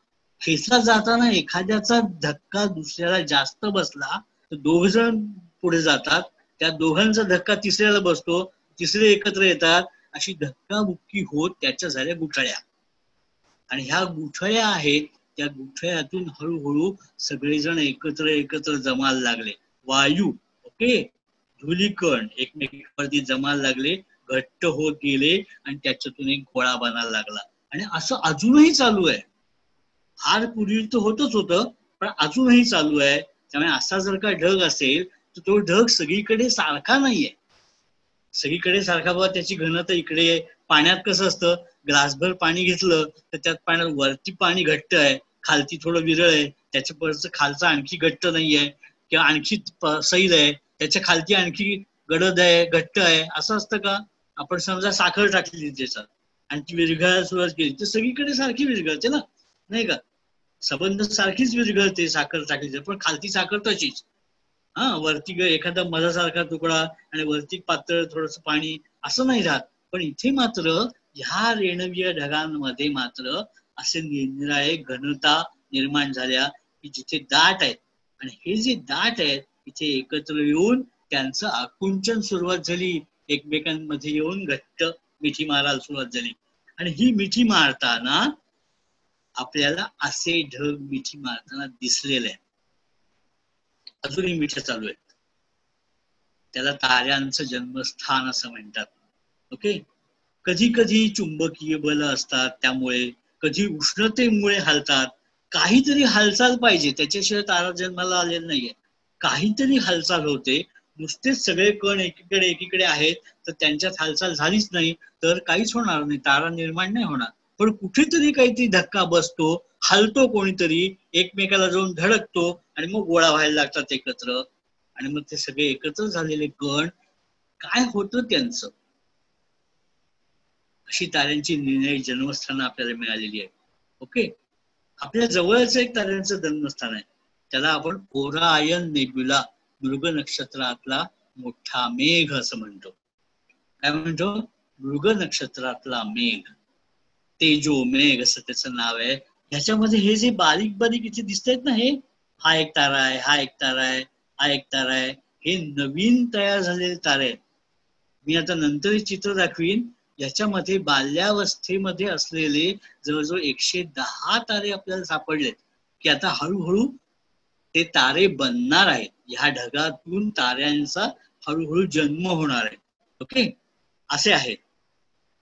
खेचला जाताना एखाद्याचा धक्का दुसऱ्याला जास्त बसला तर दोघ जण पुढे जातात, त्या दोघांचा धक्का तिसऱ्याला बसतो, तिसरे एकत्र येतात, अशी धक्काबुक्की होत त्याच्या झाल्या गुठळ्या. आणि ह्या गुठळ्या आहेत, त्या गुठळ्यातून हळूहळू सगळेजण एकत्र जमायला लागले. वायू, ओके, धूलिकण एकमेकांवरती जमायला लागले, घट्ट होत गेले, आणि त्याच्यातून एक गोळा बनायला लागला. आणि असं अजूनही चालू आहे. फार पूर्वी तर होतच होतं, पण अजूनही चालू आहे. त्यामुळे असा जर का ढग असेल तर तो ढग सगळीकडे सारखा नाहीये. सगळीकडे सारखा बाबा त्याची घनता इकडे, पाण्यात कसं असतं, ग्लासभर पाणी घेतलं तर त्यात पाण्यात वरती पाणी घट्ट आहे, खालती थोडं विरळ आहे, त्याच्या परचं खालचं आणखी घट्ट नाहीये, किंवा आणखी सैल आहे, त्याच्या खालती आणखी गडद आहे, घट्ट आहे, असं असतं का. आपण समजा साखर टाकली त्याच्यात आणि ती विरघळायला सुरुवात केली तर सगळीकडे सारखी विरघळते ना, नाही का. संबंध सारखीच विरघळते साखर टाकली, पण खालती साखर तशीच. वरती एखादा मधासारखा तुकडा आणि वरती पातळ थोडस पाणी, असं नाही राहत. पण इथे मात्र ह्या रेणवीय ढगांमध्ये मात्र असे निरनिराळे घनता निर्माण झाल्या की जिथे दाट आहेत, आणि हे जे दाट आहेत इथे एकत्र येऊन त्यांचं आकुंचन सुरुवात झाली, एकमेकांमध्ये येऊन घट्ट मिठी मारायला सुरुवात झाली. आणि ही मिठी मारताना आपल्याला असे ढग मिठी मारताना दिसलेले आहे. अजूनही मिठ्या चालू आहेत. त्याला ताऱ्यांचं जन्मस्थान असं म्हणतात. ओके, कधी कधी चुंबकीय बल असतात त्यामुळे, कधी उष्णतेमुळे हलतात. काहीतरी हालचाल पाहिजे, त्याच्याशिवाय तारा जन्माला आलेला नाहीये. काहीतरी हालचाल होते. नुसतेच सगळे कण एकीकडे आहेत तर त्यांच्यात हालचाल झालीच नाही तर काहीच होणार नाही, तारा निर्माण नाही होणार. पण कुठेतरी काहीतरी धक्का बसतो, हलतो कोणीतरी, एकमेकाला जाऊन धडकतो, आणि मग गोळा व्हायला लागतात एकत्र. आणि मग ते सगळे एकत्र झालेले कण काय होतं त्यांचं, अशी ताऱ्यांची निर्णय जन्मस्थान आपल्याला मिळालेली आहे. ओके, आपल्या जवळच एक ताऱ्यांचं जन्मस्थान आहे, त्याला आपण ओरायन नेब्युला, मृग नक्षत्रातला मोठा मेघ असं म्हणतो. काय म्हणतो, मृग नक्षत्रातला मेघ, तेजो मेघ असं त्याचं नाव आहे. ह्याच्यामध्ये हे जे बारीक बारीक इथे दिसत आहेत ना, हे हा एक तारा आहे, हा एक तारा आहे, हा एक तारा आहे, हे नवीन तयार झालेले तारे आहेत. मी आता नंतर चित्र दाखवीन. याच्यामध्ये बाल्यावस्थेमध्ये असलेले जवळजवळ 110 तारे आपल्याला सापडलेत, की आता हळूहळू ते तारे बनणार आहेत. ह्या ढगातून ताऱ्यांचा हळूहळू जन्म होणार आहे. ओके, असे आहे.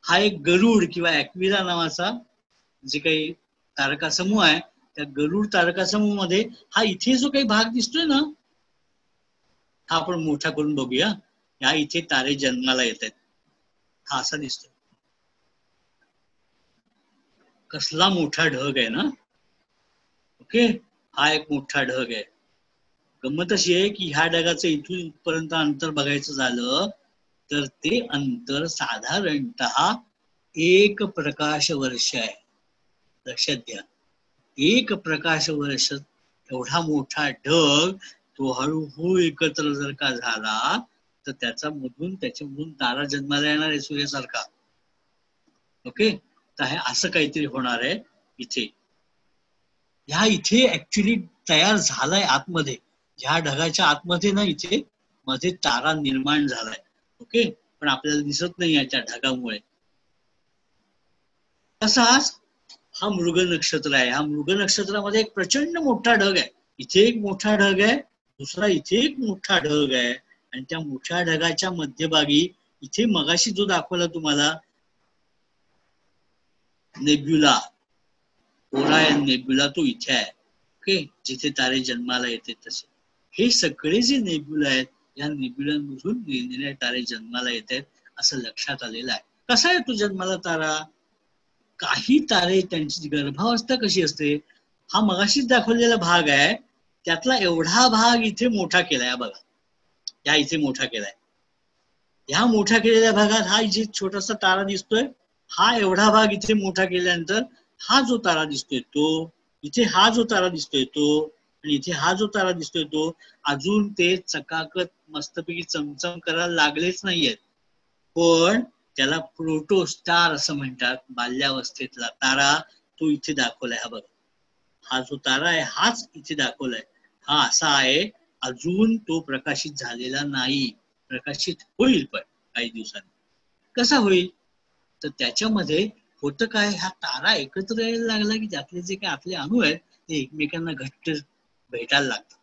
हा एक गरुड किंवा ऍक्विरा नावाचा जे काही तारका समूह आहे, त्या गरुड तारका समूह मध्ये हा इथे जो काही भाग दिसतोय ना, हा आपण मोठा करून बघूया. या इथे तारे जन्माला येत आहेत. हा असा दिसतोय. कसला मोठा ढग आहे ना. ओके, हा एक मोठा ढग आहे. गंमत अशी आहे की ह्या ढगाचं इथून इथपर्यंत अंतर बघायचं झालं तर ते अंतर साधारणतः 1 प्रकाश वर्ष आहे. लक्षात घ्या, 1 प्रकाश वर्ष एवढा मोठा ढग तो हळूहळू एकत्र जर का झाला तर त्याच्यामधून तारा जन्माला येणार आहे सूर्यासारखा. ओके, तर हे असं काहीतरी होणार आहे इथे. ह्या इथे ऍक्च्युली तयार झालाय आतमध्ये, ह्या ढगाच्या आतमध्ये ना इथे मध्ये तारा निर्माण झालाय. ओके, पण आपल्याला दिसत नाही याच्या ढगामुळे. तसाच हा मृग नक्षत्र आहे. हा मृग नक्षत्रामध्ये एक प्रचंड मोठा ढग आहे. इथे एक मोठा ढग आहे, दुसरा इथे एक मोठा ढग आहे, आणि त्या मोठ्या ढगाच्या मध्यभागी इथे मगाशी जो दाखवला तुम्हाला नेब्युला, ओरायन नेब्युला, तो इथे आहे. ओके, जिथे तारे जन्माला येते तसे हे सगळे जे नेब्युला आहेत, या नेब्युलांमधून निरनिराळे तारे जन्माला येत आहेत असं लक्षात आलेलं आहे. कसा येतो जन्माला तारा? काही तारे त्यांची गर्भावस्था कशी असते, हा मगाशीच दाखवलेला भाग आहे, त्यातला एवढा भाग इथे मोठा केलाय बघा. या इथे मोठा केलाय. ह्या मोठा केलेल्या भागात हा इथे छोटासा तारा दिसतोय. हा एवढा भाग इथे मोठा केल्यानंतर हा जो तारा दिसतोय तो, इथे हा जो तारा दिसतोय तो, आणि इथे हा जो तारा दिसतोय तो, अजून ते चकाकत मस्तपैकी चमचम करायला लागलेच नाहीयेत. पण त्याला प्रोटोस्टार असं म्हणतात. बाल्यावस्थेतला तारा तो इथे दाखवलाय. हा बघा, हा जो तारा आहे हाच इथे दाखवलाय. हा असा आहे, अजून तो प्रकाशित झालेला नाही. प्रकाशित होईल पण काही दिवसांनी. कसा होईल तर त्याच्यामध्ये होतं काय, हा तारा एकत्र यायला लागला की त्यातले जे काही आपले अणु आहेत ते एकमेकांना घट्ट भेटायला लागतात.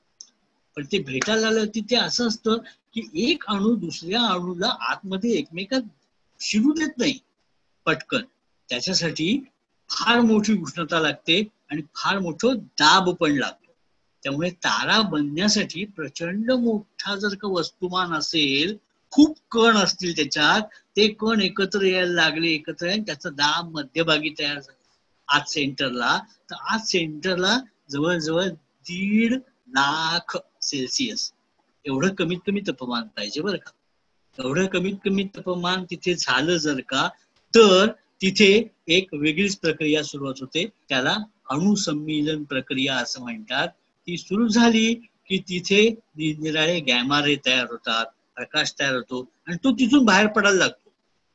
पण ते भेटायला लागलं ते असं असतं की एक अणु दुसऱ्या अणूला आतमध्ये एकमेकात शिरू देत नाही पटकन. त्याच्यासाठी फार मोठी उष्णता लागते आणि फार मोठं दाब पण लागतो. त्यामुळे तारा बनण्यासाठी प्रचंड मोठा जर का वस्तुमान असेल, खूप कण असतील त्याच्यात, ते कण एकत्र यायला लागले, एकत्र यायला त्याचा दाब मध्यभागी तयार झाला आज सेंटरला. तर आज सेंटरला जवळजवळ 1.5 लाख सेल्सिअस एवढं कमीत कमी तापमान पाहिजे बरं का. एवढं कमीत कमी तापमान तिथे झालं जर का, तर तिथे एक वेगळीच प्रक्रिया सुरुवात होते. त्याला अणुसंमीलन प्रक्रिया असं म्हणतात. ती सुरू झाली की तिथे निरनिराळे गॅमा रे तयार होतात, प्रकाश तयार होतो, आणि तो तिथून बाहेर पडायला लागतो.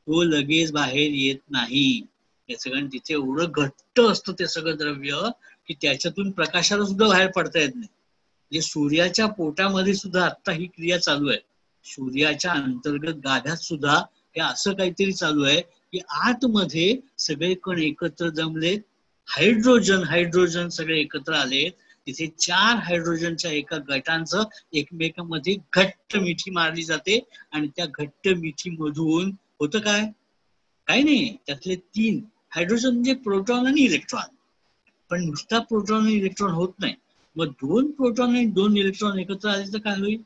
तो लगेच बाहेर येत नाही. याचं कारण तिथे एवढं घट्ट असतं ते सगळं द्रव्य की त्याच्यातून प्रकाशाला सुद्धा बाहेर पडता येत नाही. म्हणजे सूर्याच्या पोटामध्ये सुद्धा आता ही क्रिया चालू आहे. सूर्याच्या अंतर्गत गाभ्यात सुद्धा हे असं काहीतरी चालू आहे की आतमध्ये सगळे कण एकत्र जमले, हायड्रोजन सगळे एकत्र आले. तिथे 4 हायड्रोजनच्या एका गटांचं एकमेकांमध्ये घट्ट मिठी मारली जाते, आणि त्या घट्ट मिठी मधून होतं काय, काही नाही, त्यातले 3 हायड्रोजन म्हणजे प्रोटॉन आणि इलेक्ट्रॉन. पण नुसता प्रोटॉन आणि इलेक्ट्रॉन होत नाही. मग 2 प्रोटॉन आणि 2 इलेक्ट्रॉन एकत्र आले तर काय होईल,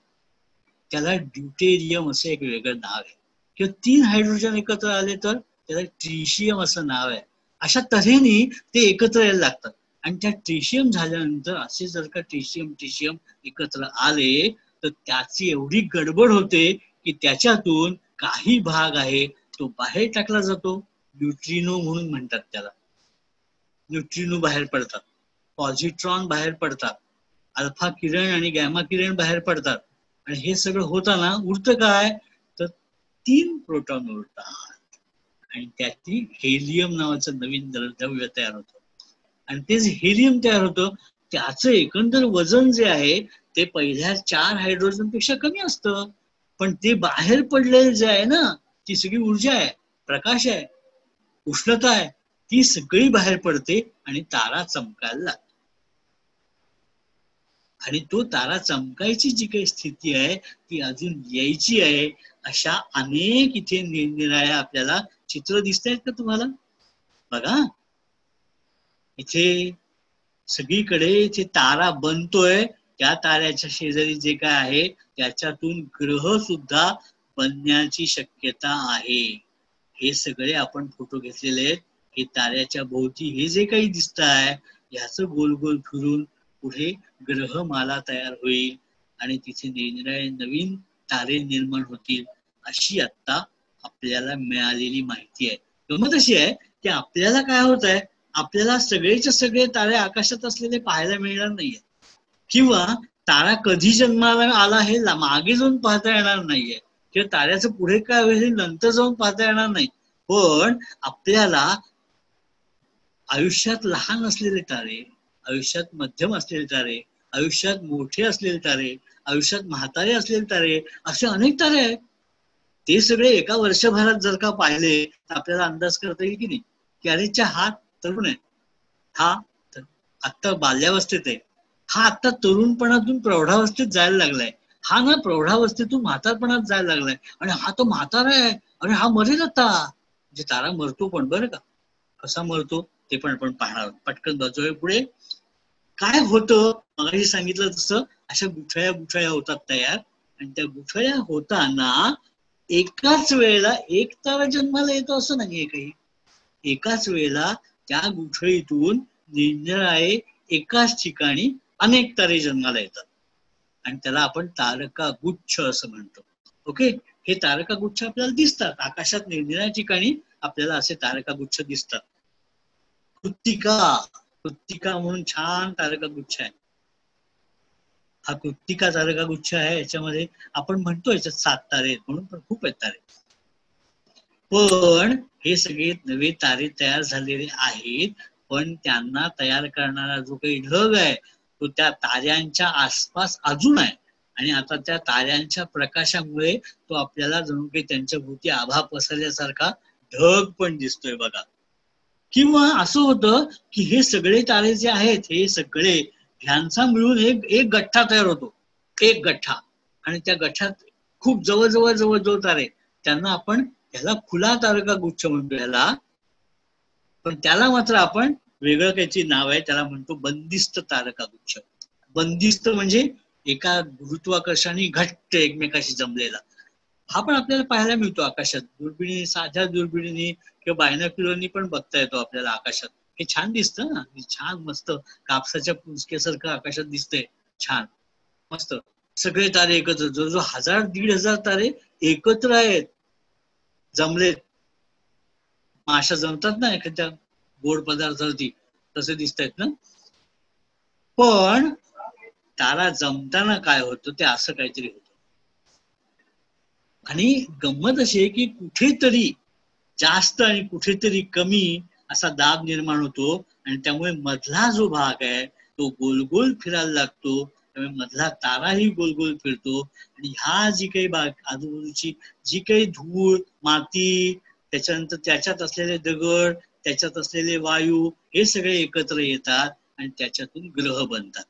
त्याला ड्यूटेरियम असं एक वेगळं नाव आहे. किंवा 3 हायड्रोजन एकत्र आले तर त्याला ट्रिशियम असं नाव आहे. अशा तऱ्हेने ते एकत्र यायला लागतात. आणि त्या ट्रिशियम झाल्यानंतर असे जर का ट्रिशियम एकत्र आले तर त्याची एवढी गडबड होते की त्याच्यातून काही भाग आहे तो बाहेर टाकला जातो. न्यूट्रिनो म्हणून म्हणतात त्याला. न्यूट्रिनो बाहेर पडतात, पॉझिट्रॉन बाहेर पडतात, अल्फा किरण आणि गॅमा किरण बाहेर पडतात. आणि हे सगळं होताना उरतं काय तर 3 प्रोटॉन उरतात. आणि त्यातली हेलियम नावाचं नवीन द्रव्य तयार होतं. आणि ते जे हेलियम तयार होतं त्याचं एकंदर वजन जे आहे ते पहिल्या 4 हायड्रोजन पेक्षा कमी असतं. पण ते बाहेर पडलेलं जे आहे ना, ती सगळी ऊर्जा आहे, प्रकाश आहे, उष्णता आहे, ती सगळी बाहेर पडते आणि तारा चमकायला लागते. आणि तो तारा चमकायची जी काही स्थिती आहे ती अजून यायची आहे. अशा अनेक इथे निरनिराळ्या आपल्याला चित्र दिसत आहेत का तुम्हाला? बघा इथे सगळीकडे इथे तारा बनतोय. त्या ताऱ्याच्या शेजारी जे काय आहे त्याच्यातून ग्रह सुद्धा बनण्याची शक्यता आहे. हे सगळे आपण फोटो घेतलेले आहेत. हे ताऱ्याच्या भोवती हे जे काही दिसत आहे ह्याच गोल गोल फिरून पुढे ग्रहमाला तयार होईल आणि तिथे निरनिराळे नवीन तारे निर्माण होतील, अशी आता आपल्याला मिळालेली माहिती आहे. गमत अशी आहे की आपल्याला काय होत आहे, आपल्याला सगळेच्या सगळे तारे आकाशात असलेले पाहायला मिळणार नाहीये, किंवा तारा कधी जन्माला आला हे मागे जाऊन पाहता येणार नाहीये, किंवा ताऱ्याचं पुढे काय होईल नंतर जाऊन पाहता येणार नाही. पण आपल्याला आयुष्यात लहान असलेले तारे, आयुष्यात मध्यम असलेले तारे, आयुष्यात मोठे असलेले तारे, आयुष्यात म्हातारे असलेले तारे, असे अनेक तारे आहेत. ते सगळे एका वर्षभरात जर का पाहिले तर आपल्याला अंदाज करता येईल की नाही की अरे हा तरुण आहे, हा आत्ता बाल्यावस्थेत आहे, हा आत्ता तरुणपणातून प्रौढावस्थेत जायला लागलाय, हा ना प्रौढावस्थेतून म्हातारपणात जायला लागलाय, आणि हा तो म्हातारा आहे आणि हा मरेल आता. म्हणजे तारा मरतो पण बरं का, कसा मरतो ते पण आपण पाहणार. पटकन बजवे पुढे. काय होतं मगाशी सांगितलं तसं अशा गुठळ्या गुठळ्या होतात तयार, आणि त्या गुठळ्या होताना एकाच वेळेला एक तारा जन्माला येतो असं नाहीये काही. एकाच वेळेला त्या गुठळीतून निरनिराळे एकाच ठिकाणी अनेक तारे जन्माला येतात आणि त्याला आपण तारका गुच्छ असं म्हणतो. ओके, हे तारका गुच्छ आपल्याला दिसतात आकाशात निरनिराळ्या ठिकाणी, आपल्याला असे तारका गुच्छ दिसतात. कृत्तिका म्हणून छान तारका गुच्छ आहे. हा कृत्तिका तारका गुच्छ आहे. याच्यामध्ये आपण म्हणतो याच्यात 7 तारे आहेत म्हणून, पण खूप आहेत तारे. पण हे सगळे नवे तारे तयार झालेले आहेत, पण त्यांना तयार करणारा जो काही ढग आहे तो त्या ताऱ्यांच्या आसपास अजून आहे, आणि आता त्या ताऱ्यांच्या प्रकाशामुळे तो आपल्याला जणू काही त्यांच्या भोवती आभा पसरल्यासारखा ढग पण दिसतोय बघा. किंवा असं होतं की हे सगळे तारे जे आहेत हे सगळे ह्यांचा मिळून एक गठ्ठा तयार होतो, एक गठ्ठा, आणि त्या गठ्ठ्यात खूप जवळ जवळ तारे, त्यांना आपण ह्याला खुला तारका गुच्छ म्हणतो ह्याला, पण त्याला मात्र आपण वेगळं काहीतरी नाव आहे, त्याला म्हणतो बंदिस्त तारका गुच्छ. बंदिस्त म्हणजे एका गुरुत्वाकर्षणाने घट्ट एकमेकाशी जमलेला. हा पण आपल्याला पाहायला मिळतो आकाशात. दुर्बिणी, साध्या दुर्बिणीने किंवा बायनॉक्युलरनी पण बघता येतो आपल्याला आकाशात. हे छान दिसतं ना, छान मस्त कापसाच्या पुंजक्यासारखं आकाशात दिसतंय, छान मस्त. सगळे तारे एकत्र, जो 1000-1500 तारे एकत्र आहेत, जमलेत. माशा जमतात ना एखाद्या गोड पदार्थावरती, तसे दिसत आहेत ना. पण तारा जमताना काय होतं ते असं काहीतरी होतं. आणि गंमत अशी आहे की कुठेतरी जास्त आणि कुठेतरी कमी असा दाब निर्माण होतो, आणि त्यामुळे मधला जो भाग आहे तो गोल गोल फिरायला लागतो. त्यामुळे मधला ताराही गोल गोल फिरतो, आणि ह्या जी काही आजूबाजूची जी काही धूळ, माती, त्याच्यानंतर त्याच्यात असलेले दगड, त्याच्यात असलेले वायू, हे सगळे एकत्र येतात आणि त्याच्यातून ग्रह बनतात.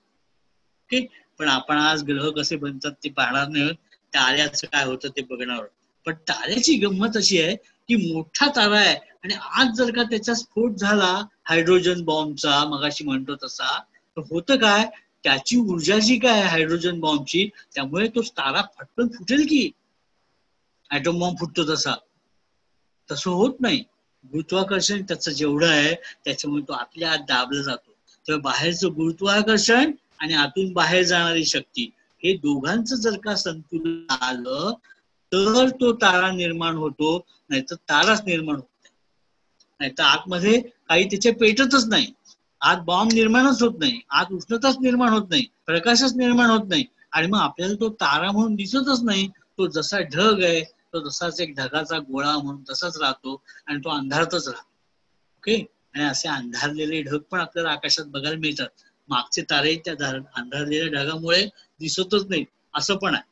ओके, पण आपण आज ग्रह कसे बनतात ते पाहणार नाही, ताऱ्याचं काय होतं ते बघणार. पण ताऱ्याची गंमत अशी आहे की मोठा तारा आहे, आणि आज जर का त्याचा स्फोट झाला हायड्रोजन बॉम्बचा, मगाशी म्हणतो तसा, तर होतं काय, त्याची ऊर्जा जी काय आहे हायड्रोजन बॉम्बची, त्यामुळे तो तारा फटकन फुटेल की ऍटम बॉम्ब फुटतो तसा. तसं होत नाही. गुरुत्वाकर्षण त्याचं जेवढं आहे त्याच्यामुळे तो आतल्या आत दाबला जातो. तेव्हा बाहेरचं गुरुत्वाकर्षण आणि आतून बाहेर जाणारी शक्ती, हे दोघांचं जर का संतुलन आलं तर तो तारा निर्माण होतो, नाहीतर ताराच निर्माण होत नाही. नाहीतर आतमध्ये काही त्याचे पेटतच नाही, आत बॉम्ब निर्माणच होत नाही, आत उष्णताच निर्माण होत नाही, प्रकाशच निर्माण होत नाही, आणि मग आपल्याला तो तारा म्हणून दिसतच नाही. तो जसा ढग आहे तो तसाच एक ढगाचा गोळा म्हणून तसाच राहतो आणि तो अंधारातच राहतो. ओके. आणि असे अंधारलेले ढग पण आपल्याला आकाशात बघायला मिळतात. मागचे तारे त्या अंधारलेल्या ढगामुळे दिसतच नाही असं पण आहे.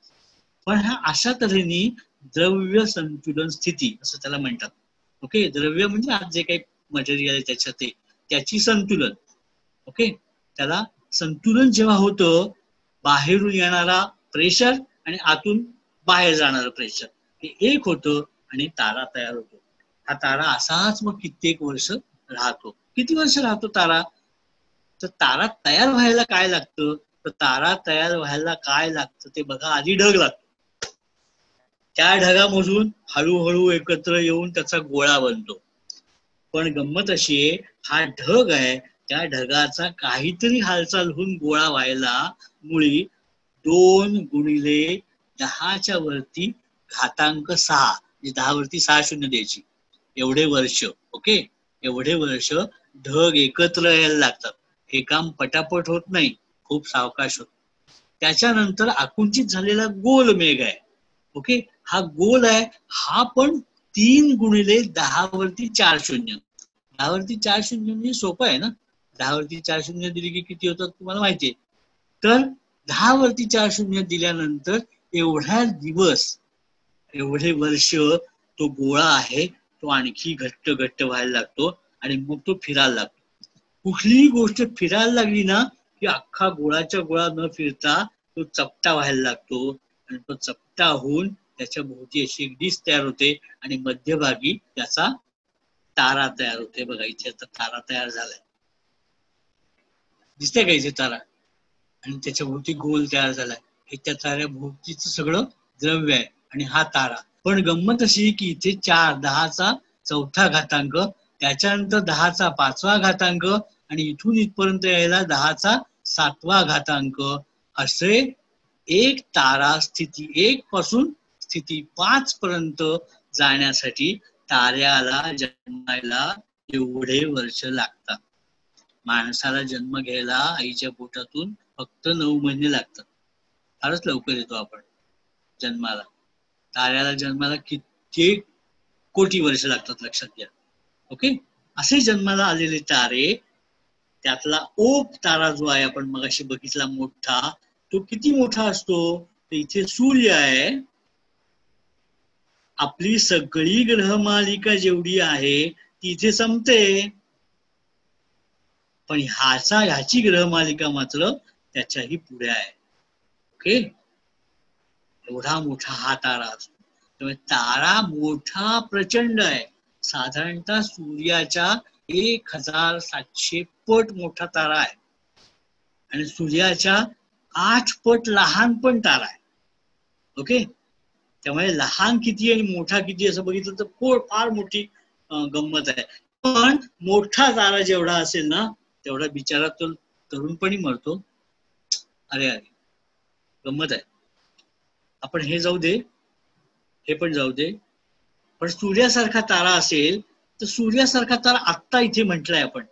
पण ह्या अशा तऱ्हेने द्रव्य संतुलन स्थिती असं त्याला म्हणतात. ओके. द्रव्य म्हणजे आज जे काही मटेरियल आहे त्याच्यात त्याची संतुलन. ओके. त्याला संतुलन जेव्हा होतं, बाहेरून येणारा प्रेशर आणि आतून बाहेर जाणारं प्रेशर हे एक होतं आणि तारा तयार होतो. हा तारा असाच मग कित्येक वर्ष राहतो. किती वर्ष राहतो तारा? तर तारा तयार व्हायला काय लागतं? तर तारा तयार व्हायला काय लागतं ते बघा. आधी ढग लागतो. त्या ढगामधून हळूहळू एकत्र येऊन त्याचा गोळा बनतो. पण गंमत अशी आहे, हा ढग आहे त्या ढगाचा काहीतरी हालचाल होऊन गोळा व्हायला मुळी 2 गुणिले 10च्या वरती घातांक 6 म्हणजे 10 वरती 6 शून्य द्यायची एवढे वर्ष. ओके. एवढे वर्ष ढग एकत्र यायला लागतात. हे काम पटापट होत नाही, खूप सावकाश होत. त्याच्यानंतर आकुंचित झालेला गोल मेघ आहे. ओके. हा गोल आहे, हा पण 3 गुणिले 10 वरती 4 शून्य. 10 वरती 4 शून्य म्हणजे सोपं आहे ना. 10 वरती 4 शून्य दिली की किती होतात तुम्हाला माहितीये. तर 10 वरती 4 शून्य दिल्यानंतर एवढ्या दिवस, एवढे वर्ष तो गोळा आहे तो आणखी घट्ट घट्ट व्हायला लागतो आणि मग तो फिरायला लागतो. कुठलीही गोष्ट फिरायला लागली ना की अख्खा गोळाच्या गोळा न फिरता तो चपटा व्हायला लागतो आणि तो चपटा होऊन त्याच्या भोवती अशी एक डिस्क तयार होते आणि मध्यभागी त्याचा तारा तयार होते. बघा इथे आता तारा तयार झालाय, दिसतंय का इथे तारा? आणि त्याच्या भोवती गोल तयार झालाय. हे त्या ताऱ्या भोवतीच सगळं द्रव्य आहे आणि हा तारा. पण गंमत अशी की इथे 4 10चा 4था घातांक, त्याच्यानंतर 10चा 5वा घातांक आणि इथून इथपर्यंत यायला 10चा 7वा घातांक असे एक तारा स्थिती 1 पासून स्थिती 5 पर्यंत जाण्यासाठी ताऱ्याला जन्मायला एवढे वर्ष लागतात. माणसाला जन्म घ्यायला आईच्या पोटातून फक्त 9 महिने लागतात. फारच लवकर येतो आपण जन्माला. ताऱ्याला जन्माला कित्येक कोटी वर्ष लागतात, लक्षात घ्या. ओके. असे जन्माला आलेले तारे, त्यातला ओप तारा जो आहे आपण मगाशी बघितला मोठा, तो किती मोठा असतो? तर इथे सूर्य आहे. आपली सगळी ग्रहमालिका जेवढी आहे ती इथे संपते. पण ह्याची ग्रहमालिका मात्र त्याच्याही पुढे आहे. ओके. एवढा मोठा हा तारा असतो. त्यामुळे तारा मोठा प्रचंड आहे. साधारणतः सूर्याच्या 1700 पट मोठा तारा आहे आणि सूर्याच्या 8 पट लहान पण तारा आहे. ओके. त्यामुळे लहान किती आणि मोठा किती असं बघितलं तर फार मोठी गंमत आहे. पण मोठा तारा जेवढा असेल ना तेवढा बिचारा तो तरुणपणी मरतो. अरे अरे गंमत आहे. आपण हे जाऊ दे, हे पण जाऊ दे. पण सूर्यासारखा तारा असेल तर सूर्यासारखा तारा आत्ता इथे म्हटलाय आपण.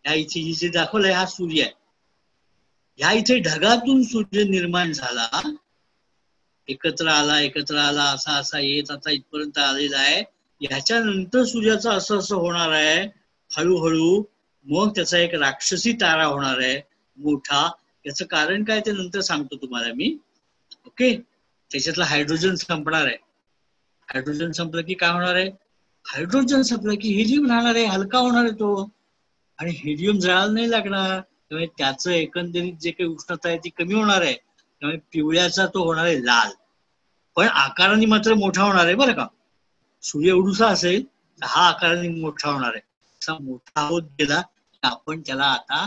ह्या इथे जे दाखवलंय हा सूर्य आहे. ह्या इथे ढगातून सूर्य निर्माण झाला, एकत्र आला असा असा येत आता इथपर्यंत आलेला आहे. ह्याच्यानंतर सूर्याचं असं असं होणार आहे हळूहळू. मग त्याचा एक राक्षसी तारा होणार आहे मोठा. याचं कारण काय ते नंतर सांगतो तुम्हाला मी. ओके. त्याच्यातला हायड्रोजन संपणार आहे. हायड्रोजन संपलं की काय होणार आहे? हायड्रोजन संपलं की हेलियम राहणार आहे, हलका होणार आहे तो. आणि हेलियम जळायला नाही लागणार. त्यामुळे त्याचं एकंदरीत जे काही उष्णता आहे ती कमी होणार आहे. त्यामुळे पिवळ्याचा तो होणार आहे लाल. पण आकाराने मात्र मोठा होणार आहे बरं का. सूर्य एवढूसा असेल तर हा आकाराने मोठा होणार आहे. असा मोठा होत गेला तर आपण त्याला आता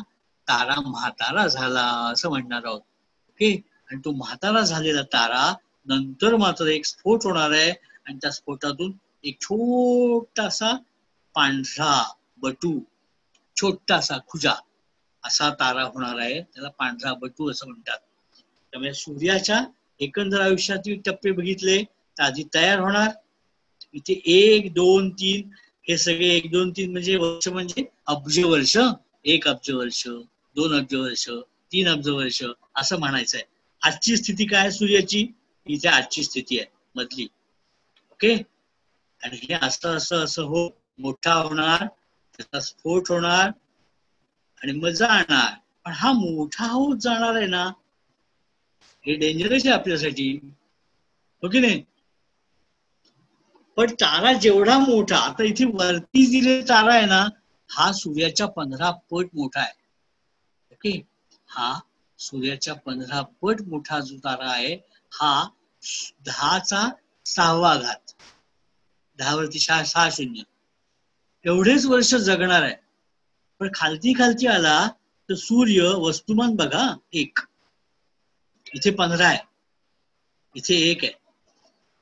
तारा म्हातारा झाला असं म्हणणार आहोत. ओके. आणि तो म्हातारा झालेला तारा नंतर मात्र एक स्फोट होणार आहे आणि त्या स्फोटातून एक छोटासा पांढरा बटू, छोटासा खुजा असा तारा होणार आहे. त्याला पांढरा बटू असं म्हणतात. त्यामुळे सूर्याच्या एकंदर आयुष्यातील टप्पे बघितले तर आधी तयार होणार. इथे 1 2 3 हे सगळे 1 2 3 म्हणजे वर्ष म्हणजे अब्ज वर्ष. 1 अब्ज वर्ष, 2 अब्ज वर्ष, 3 अब्ज वर्ष असं म्हणायचं आहे. आजची स्थिती काय सूर्याची? इथे आजची स्थिती आहे मधली. ओके. आणि हे असं असं असं हो मोठा होणार, त्याचा स्फोट होणार आणि मग जाणार. पण हा मोठा होत जाणार आहे ना, हे डेंजरस आहे आपल्यासाठी, हो की नाही. पण तारा जेवढा मोठा, आता इथे वरती दिलेला तारा आहे ना, हा सूर्याच्या 15 पट मोठा आहे. ओके. हा सूर्याच्या 15 पट मोठा जो तारा आहे, हा 10⁶ 10 वरती 6 शून्य एवढेच वर्ष जगणार आहे. पण खालती खालती आला तर सूर्य वस्तुमान बघा 1, इथे 15 आहे, इथे 1 आहे,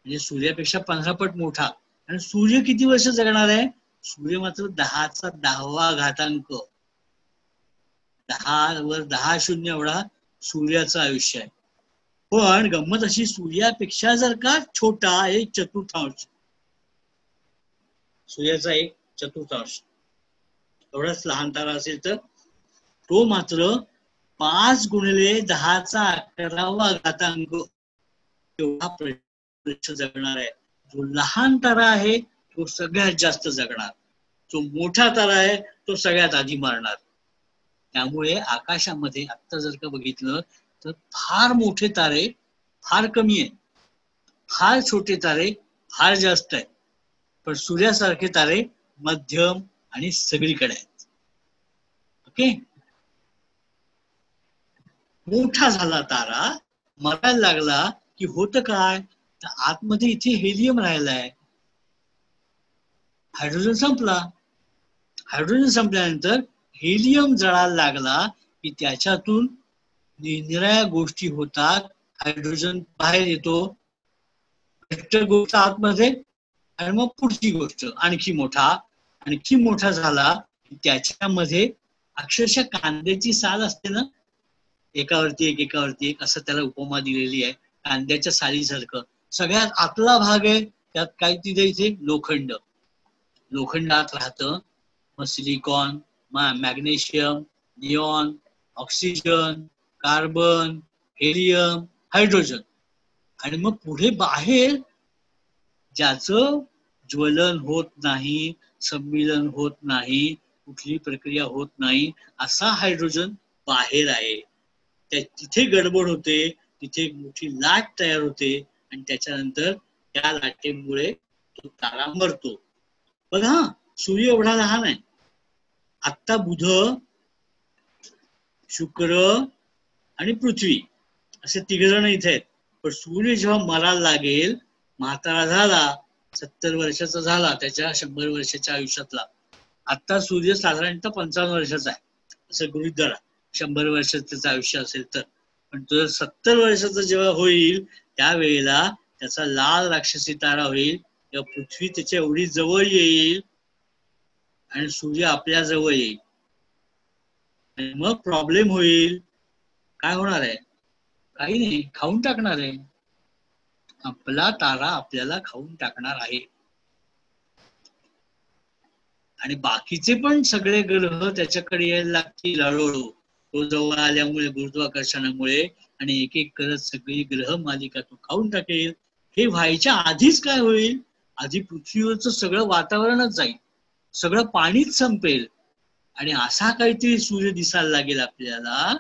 म्हणजे सूर्यापेक्षा 15 पट मोठा. आणि सूर्य किती वर्ष जगणार आहे? सूर्य मात्र 10⁻10 10 वर 10 शून्य एवढा सूर्याचं आयुष्य आहे. पण गंमत अशी, सूर्यापेक्षा जर का छोटा 1/4 सूर्याचा 1/4 एवढाच लहान तारा असेल तर तो मात्र 5 × 10⁻11 एवढा वर्ष जगणार आहे. जो लहान तारा आहे तो सगळ्यात जास्त जगणार, जो मोठा तारा आहे तो सगळ्यात आधी मरणार. त्यामुळे आकाशामध्ये आता जर का बघितलं तर फार मोठे तारे फार कमी आहे, फार छोटे तारे फार जास्त आहेत. पण सूर्यासारखे तारे मध्यम आणि सगळीकडे आहेत. ओके. मोठा झाला तारा, मरायला लागला की होतं काय, तर आतमध्ये इथे हेलियम राहिलाय, हायड्रोजन संपला. हायड्रोजन संपल्यानंतर हेलियम जळायला लागला की त्याच्यातून निरनिराळ्या गोष्टी होतात. हायड्रोजन बाहेर येतो, गोष्ट आतमध्ये, आणि मग पुढची गोष्ट आणखी मोठा झाला की त्याच्यामध्ये अक्षरशः कांद्याची साल असते ना, एकावरती एक असं त्याला उपमा दिलेली आहे. कांद्याच्या सालीसारखं सगळ्यात आतला भाग आहे, त्यात काय तिथे इथे लोखंड आत राहतं. मग silicon, magnesium, neon, oxygen, carbon, helium, hydrogen. आणि मग पुढे बाहेर ज्याचं ज्वलन होत नाही, सम्मिलन होत नाही, कुठली प्रक्रिया होत नाही, असा हायड्रोजन बाहेर आहे. तिथे गडबड होते, तिथे एक मोठी लाट तयार होते आणि त्याच्यानंतर त्या लाटेमुळे तो तारा मरतो. बघा, सूर्य एवढा लहान आहे. आत्ता बुध, शुक्र आणि पृथ्वी असे 3 जण इथे आहेत. पण सूर्य जेव्हा मरायला लागेल, म्हातारा झाला, 70 वर्षाचा झाला त्याच्या 100 वर्षाच्या आयुष्यातला, आता सूर्य साधारणतः 55 वर्षाचा आहे असं गृहीत धरा, 100 वर्षाचं त्याचं आयुष्य असेल तर. पण तो 70 वर्षाचा जेव्हा होईल त्यावेळेला त्याचा लाल राक्षसी तारा होईल, तेव्हा पृथ्वी त्याच्या एवढी जवळ येईल आणि सूर्य आपल्या जवळ येईल. आणि मग प्रॉब्लेम होईल. काय होणार आहे? काही नाही, खाऊन टाकणार आहे. आपला तारा आपल्याला खाऊन टाकणार आहे. आणि बाकीचे पण सगळे ग्रह त्याच्याकडे यायला लागतील हळूहळू, तो जवळ आल्यामुळे, गुरुत्वाकर्षणामुळे. आणि एक एक करत सगळी ग्रह मालिका तो खाऊन टाकेल. हे व्हायच्या आधीच काय होईल, आधी पृथ्वीवरचं सगळं वातावरणच जाईल, सगळं पाणीच संपेल आणि असा काहीतरी सूर्य दिसायला लागेल आपल्याला.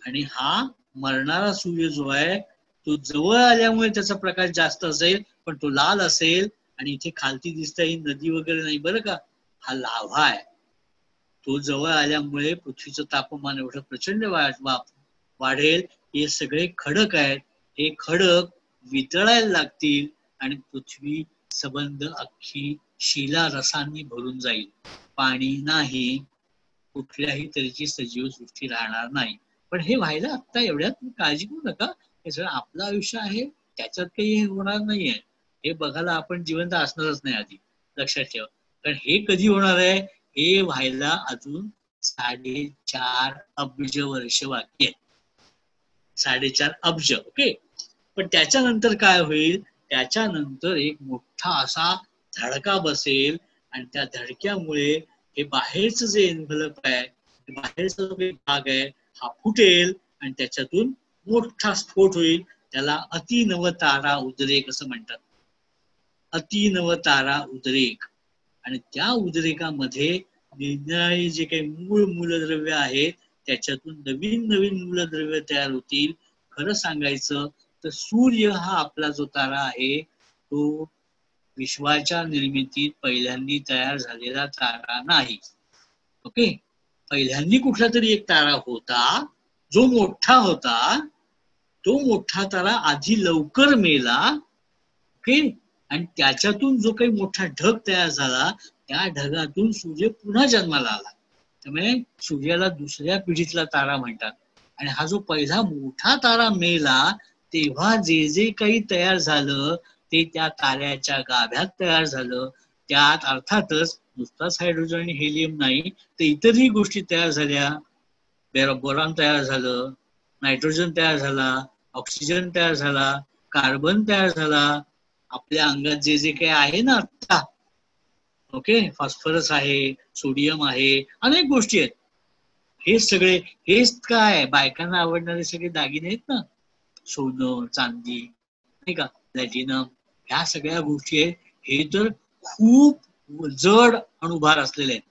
आणि हा मरणारा सूर्य जो आहे तो जवळ आल्यामुळे त्याचा प्रकाश जास्त असेल, पण तो लाल असेल. आणि इथे खालती दिसतं ही नदी वगैरे नाही बरं का, हा लाव्हा आहे. तो जवळ आल्यामुळे पृथ्वीचं तापमान एवढं प्रचंड वाढेल. हे सगळे खडक आहेत, हे खडक वितळायला लागतील आणि पृथ्वी सबंध अख्खी शिला रसांनी भरून जाईल. पाणी नाही, कुठल्याही तऱ्हेची सजीव सृष्टी राहणार नाही. पण हे व्हायला आत्ता एवढ्यात काळजी करू नका, हे सगळं आपलं आयुष्य आहे, त्याच्यात काही हे होणार नाहीये. हे बघायला आपण जिवंत असणारच नाही आधी, लक्षात ठेवा. कारण हे कधी होणार आहे, हे व्हायला अजून 4.5 अब्ज वर्ष बाकी आहे. 4.5 अब्ज. ओके. पण त्याच्यानंतर काय होईल, त्याच्यानंतर एक मोठा असा धडका बसेल आणि त्या धडक्यामुळे हे बाहेरचं जे एन्व्हलप आहे, बाहेरचा जो काही भाग आहे हा फुटेल आणि त्याच्यातून मोठा स्फोट होईल. त्याला अतिनव तारा उद्रेक असं म्हणतात. अतिनव तारा उद्रेक. आणि त्या उद्रेकामध्ये निरनिराळी जे काही मूलद्रव्य आहेत त्याच्यातून नवीन नवीन मूलद्रव्य तयार होतील. खरं सांगायचं तर सूर्य हा आपला जो तारा आहे तो विश्वाच्या निर्मितीत पहिल्यांदी तयार झालेला तारा नाही. ओके, पहिल्यांदी कुठला तरी एक तारा होता जो मोठा होता. तो मोठा तारा आधी लवकर मेला. ओके, आणि त्याच्यातून जो काही मोठा ढग तयार झाला त्या ढगातून सूर्य पुन्हा जन्माला आला. त्यामुळे सूर्याला दुसऱ्या पिढीतला तारा म्हणतात. आणि हा जो पहिला मोठा तारा मेला तेव्हा जे जे काही तयार झालं ते त्या ताऱ्याच्या गाभ्यात तयार झालं. त्यात अर्थातच नुसताच हायड्रोजन आणि हेलियम नाही तर इतरही गोष्टी तयार झाल्या. बोरॉन तयार झालं, नायट्रोजन तयार झाला, ऑक्सिजन तयार झाला, कार्बन तयार झाला. आपल्या अंगात जे जे काही आहे ना आता, ओके, फॉस्फरस आहे, सोडियम आहे, अनेक गोष्टी आहेत. हे सगळे, हेच काय बायकांना आवडणारे सगळे दागिने आहेत ना, सोनं, चांदी, नाही का, प्लॅटिनम, ह्या सगळ्या गोष्टी आहेत. हे तर खूप जड अणुभार असलेले आहेत.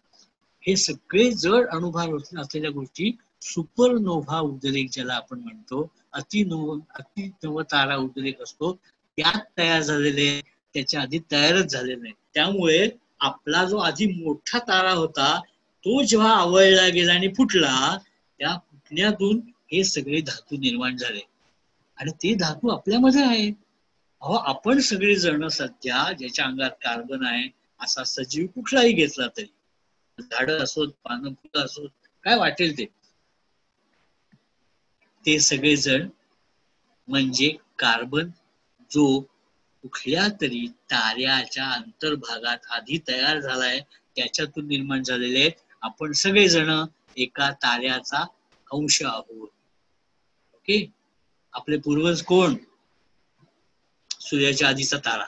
हे सगळे जड अणुभार असलेल्या गोष्टी सुपरनोव्हा उद्रेक ज्याला आपण म्हणतो, अतिनव तारा उद्रेक असतो, त्यात तयार झालेले, त्याच्या आधी तयारच झालेले नाही. त्यामुळे आपला जो आधी मोठा तारा होता तो जेव्हा आवळला गेला आणि फुटला, त्या फुटण्यातून हे सगळे धातू निर्माण झाले. आणि ते धातू आपल्यामध्ये आहेत. अहो, आपण सगळे जण सध्या ज्याच्या अंगात कार्बन आहे असा सजीव कुठलाही घेतला तरी, झाडं असोत, पानं, फुलं असोत, काय वाटेल ते सगळे जण म्हणजे कार्बन जो कुठल्या तरी ताऱ्याच्या अंतर्भागात आधी तयार झालाय त्याच्यातून निर्माण झालेले आहेत. आपण सगळेजण एका ताऱ्याचा अंश आहोत. ओके, आपले पूर्वज कोण? सूर्याच्या आधीचा तारा.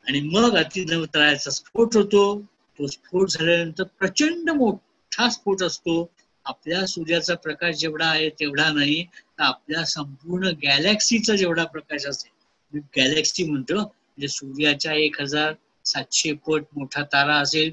आणि मग अतिनव ताऱ्याचा स्फोट होतो. तो स्फोट झाल्यानंतर प्रचंड मोठा स्फोट असतो. आपल्या सूर्याचा प्रकाश जेवढा आहे तेवढा नाही तर आपल्या संपूर्ण गॅलेक्सीचा जेवढा प्रकाश असेल, गॅलेक्सी म्हणतो म्हणजे सूर्याच्या 1700 पट मोठा तारा असेल,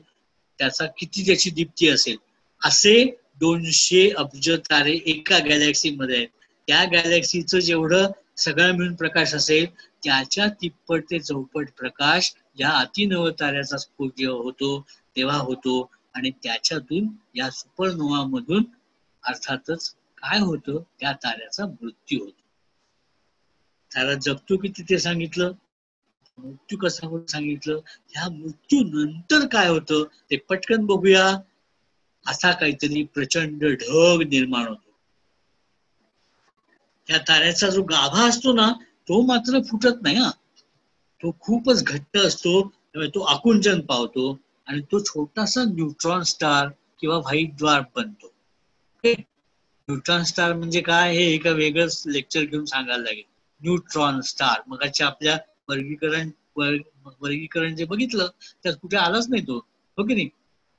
त्याचा किती त्याची दीप्ती असेल, असे 200 अब्ज तारे एका गॅलेक्सी मध्ये आहेत. त्या गॅलेक्सीचं जेवढं सगळं मिळून प्रकाश असेल त्याच्या तिप्पट ते चौपट प्रकाश या अतिनव ताऱ्याचा स्फोट जेव्हा होतो तेव्हा होतो. आणि त्याच्यातून या सुपरनोवा मधून अर्थातच काय होतं, त्या ताऱ्याचा मृत्यू होतो. तारा जगतो किती ते सांगितलं, मृत्यू कसा होत सांगितलं. ह्या मृत्यू नंतर काय होतं ते पटकन बघूया. असा काहीतरी प्रचंड ढग निर्माण होतो. त्या ताऱ्याचा जो गाभा असतो ना तो मात्र फुटत नाही. तो खूपच घट्ट असतो, तो आकुंचन पावतो आणि तो छोटासा न्यूट्रॉन स्टार किंवा व्हाईट ड्वार्फ बनतो. न्यूट्रॉन स्टार म्हणजे काय हे एका वेगळंच लेक्चर घेऊन सांगायला लागेल. न्यूट्रॉन स्टार मगाच्या आपल्या वर्गीकरण जे बघितलं त्यात कुठे आलाच नाही तो, हो की नाही.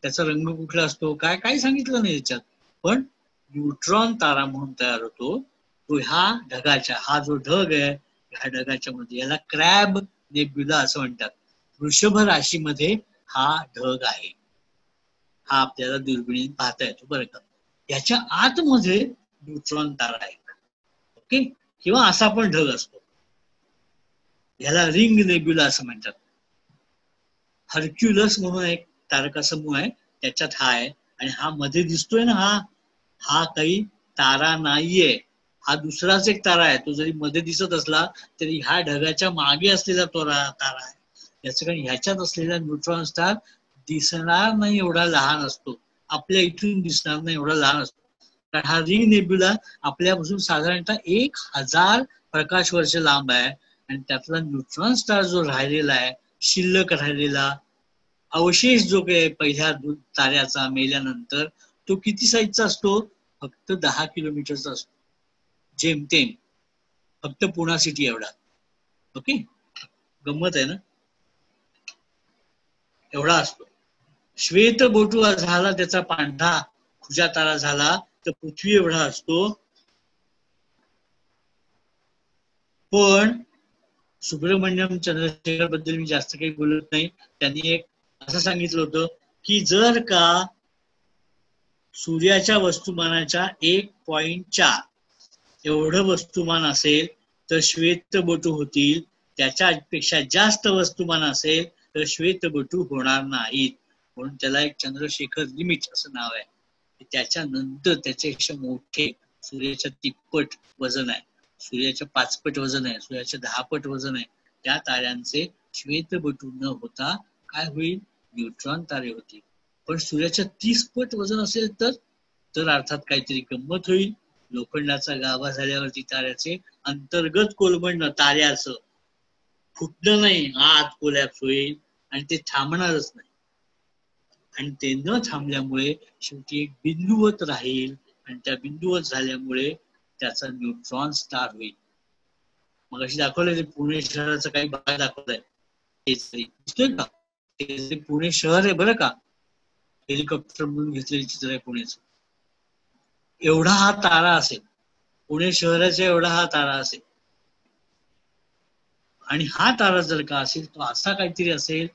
त्याचा रंग कुठला असतो काय काय सांगितलं नाही त्याच्यात. पण न्यूट्रॉन तारा म्हणून तयार होतो तो ह्या ढगाच्या, हा जो ढग आहे ह्या ढगाच्या मध्ये, याला क्रॅब नेब्युला असं म्हणतात. वृषभ राशीमध्ये हा ढग आहे. हा आपल्याला दुर्बिणीत पाहता येतो बरं का. याच्या आतमध्ये न्यूट्रॉन तारा आहे. ओके, किंवा असा पण ढग असतो, याला रिंग नेब्युला असं म्हणतात. हर्क्युलस म्हणून एक तारका समूह आहे त्याच्यात हा आहे. आणि हा मध्ये दिसतोय ना, हा काही तारा नाहीये, हा दुसराच एक तारा आहे. तो जरी मध्ये दिसत असला तरी ह्या ढगाच्या मागे असलेला तो तारा आहे. याचं कारण ह्याच्यात असलेला न्यूट्रॉन स्टार दिसणार नाही एवढा लहान असतो, आपल्या इथून दिसणार नाही एवढा लहान असतो. कारण हा रिंग नेब्युला आपल्यापासून साधारणतः 1000 प्रकाश वर्ष लांब आहे. आणि त्यातला न्यूट्रॉन स्टार जो राहिलेला आहे, शिल्लक राहिलेला अवशेष जो काही पहिल्या ताऱ्याचा मेल्यानंतर, तो किती साईजचा असतो? फक्त 10 किलोमीटरचा असतो, जेमतेम फक्त पुणा सिटी एवढा. ओके, गंमत आहे ना, एवढा असतो. श्वेत बोटू झाला त्याचा पांढरा खुजा तारा झाला तर पृथ्वी एवढा असतो. पण सुब्रमण्यम चंद्रशेखर बद्दल मी जास्त काही बोलत नाही. त्यांनी एक असं सांगितलं होतं की जर का सूर्याच्या वस्तुमानाच्या 1.4 एवढं वस्तुमान असेल तर श्वेतबटू होतील. त्याच्यापेक्षा जास्त वस्तुमान असेल तर श्वेतबटू होणार नाहीत. म्हणून त्याला एक चंद्रशेखर लिमिट असं नाव आहे. त्याच्यानंतर त्याच्यापेक्षा मोठे सूर्याच्या 3पट वजन आहे, सूर्याच्या 5पट वजन आहे, सूर्याच्या 10पट वजन आहे, त्या ताऱ्यांचे श्वेतबटू न होता काय होईल, न्यूट्रॉन तारे होतील. पण सूर्याच्या 30पट वजन असेल तर अर्थात काहीतरी गंमत होईल. लोखंडाचा गाभा झाल्यावरती ताऱ्याचे अंतर्गत कोलमडणं, ताऱ्याचं फुटणं नाही, आत कोलॅप्स होईल आणि ते थांबणारच नाही. आणि ते न थांबल्यामुळे शेवटी एक बिंदुवत राहील आणि त्या बिंदुवत झाल्यामुळे त्याचा न्यूट्रॉन स्टार होईल. मग अशी दाखवलंय पुणे शहराचा काही भाग दाखवलाय, दिसतोय का? ते पुणे शहर आहे बरं का, हेलिकॉप्टर म्हणून घेतलेलं चित्र आहे पुण्याचं. एवढा हा तारा असेल, पुणे शहराचा एवढा हा तारा असेल. आणि हा तारा जर का असेल तो असा काहीतरी असेल,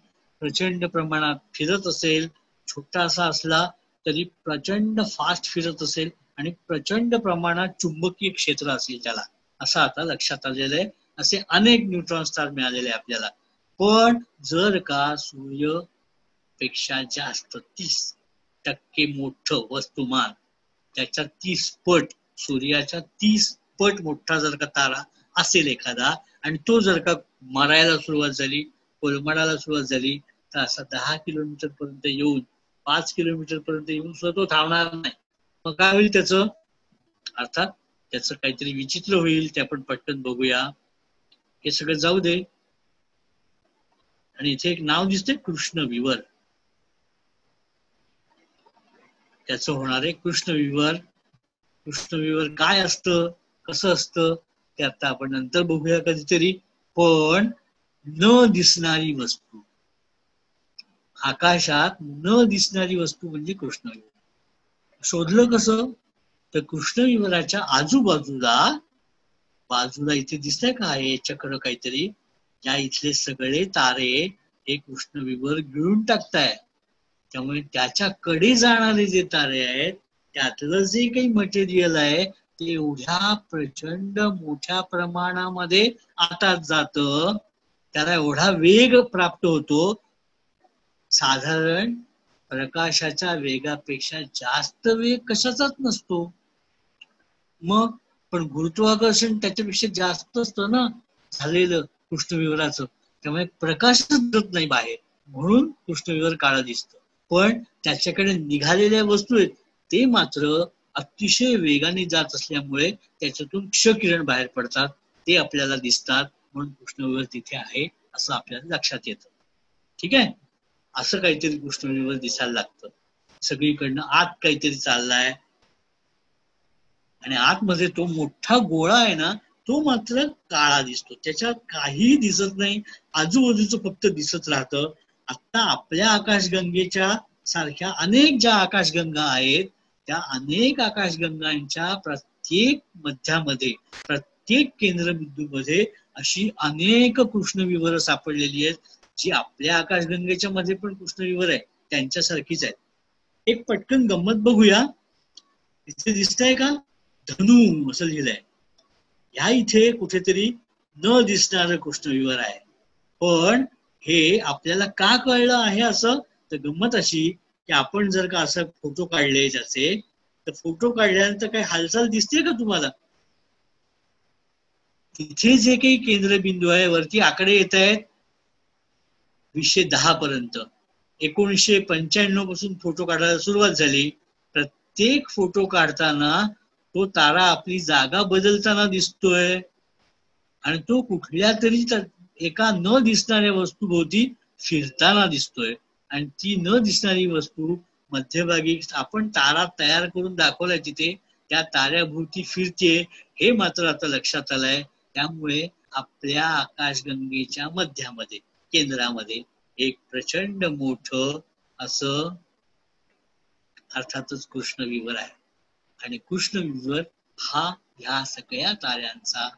प्रचंड प्रमाणात फिरत असेल, छोटा असा असला तरी प्रचंड फास्ट फिरत असेल आणि प्रचंड प्रमाणात चुंबकीय क्षेत्र असेल त्याला, असं आता लक्षात आलेलं आहे. असे अनेक न्यूट्रॉन स्टार मिळालेले आहे आपल्याला. पण जर का सूर्यपेक्षा जास्त 30% मोठं वस्तुमान, त्याच्या 30पट, सूर्याच्या 30पट मोठा जर का तारा असेल एखादा, आणि तो जर का मरायला सुरुवात झाली, कोलमडायला सुरुवात झाली, तर असा 10 किलोमीटर पर्यंत येऊन, 5 किलोमीटर पर्यंत येऊन सुद्धा तो थांबणार नाही. मग काय होईल त्याचं? अर्थात त्याचं काहीतरी विचित्र होईल. ते आपण पटकन बघूया. हे सगळं जाऊ दे. आणि इथे एक नाव दिसतंय, कृष्णविवर. त्याचं होणार आहे कृष्णविवर. कृष्णविवर काय असतं, कसं असतं ते आता आपण नंतर बघूया कधीतरी. पण न दिसणारी वस्तू, आकाशात न दिसणारी वस्तू म्हणजे कृष्णविवर. शोधलं कसं? तर कृष्णविवराच्या आजूबाजूला इथे दिसतंय का, हे चक्र काहीतरी, या इथले सगळे तारे हे कृष्णविवर गिळून टाकताय. त्यामुळे त्याच्याकडे जाणारे जे तारे आहेत, त्यातलं जे काही मटेरियल आहे ते एवढ्या प्रचंड मोठ्या प्रमाणामध्ये आतात जातं, त्याला एवढा वेग प्राप्त होतो, साधारण प्रकाशाच्या वेगापेक्षा जास्त वेग कशाचाच नसतो. मग पण गुरुत्वाकर्षण त्याच्यापेक्षा जास्त असतं ना झालेलं कृष्णविवराचं, त्यामुळे प्रकाशच जात नाही बाहेर, म्हणून कृष्णविवर काळं दिसतं. पण त्याच्याकडे निघालेल्या वस्तू आहेत ते मात्र अतिशय वेगाने जात असल्यामुळे त्याच्यातून क्षकिरण बाहेर पडतात, ते आपल्याला दिसतात, म्हणून कृष्णविवर तिथे आहे असं आपल्याला लक्षात येतं. ठीक आहे, असं काहीतरी कृष्णविवर दिसायला लागतं. सगळीकडनं आत काहीतरी चाललाय आणि आतमध्ये तो मोठा गोळा आहे ना, तो मात्र काळा दिसतो, त्याच्यात काहीही दिसत नाही, आजूबाजूचं फक्त दिसत राहतं. आता आपल्या आकाशगंगेच्या सारख्या अनेक ज्या आकाशगंगा आहेत, त्या अनेक आकाशगंगांच्या प्रत्येक मध्यामध्ये, प्रत्येक केंद्रबिंदूमध्ये अशी अनेक कृष्णविवर सापडलेली आहेत, जी आपल्या आकाशगंगेच्या मध्ये पण कृष्णविवर आहे त्यांच्यासारखीच आहे. एक पटकन गंमत बघूया. इथे दिसतंय का, धनु असं लिहिलंय. ह्या इथे कुठेतरी न दिसणारं कृष्णविवर आहे. पण हे आपल्याला का कळलं आहे असं? तर गंमत अशी की आपण जर का असं फोटो काढले त्याचे, तर फोटो काढल्यानंतर काही हालचाल दिसते का तुम्हाला? तिथे जे काही केंद्रबिंदू आहे, वरती आकडे येत आहेत 2010 पर्यंत. 1995 पासून फोटो काढायला सुरुवात झाली. प्रत्येक फोटो काढताना तो तारा आपली जागा बदलताना दिसतोय आणि तो कुठल्या तरी एका न दिसणाऱ्या वस्तूभोवती फिरताना दिसतोय. आणि ती न दिसणारी वस्तू मध्यभागी आपण तारा तयार करून दाखवलाय तिथे, त्या ताऱ्याभोवती फिरते, हे मात्र आता लक्षात आलंय. त्यामुळे आपल्या आकाशगंगेच्या मध्यामध्ये, केंद्रामध्ये एक प्रचंड मोठं असं अर्थातच कृष्णविवर आहे. आणि कृष्णविवर हा ह्या सगळ्या ताऱ्यांचा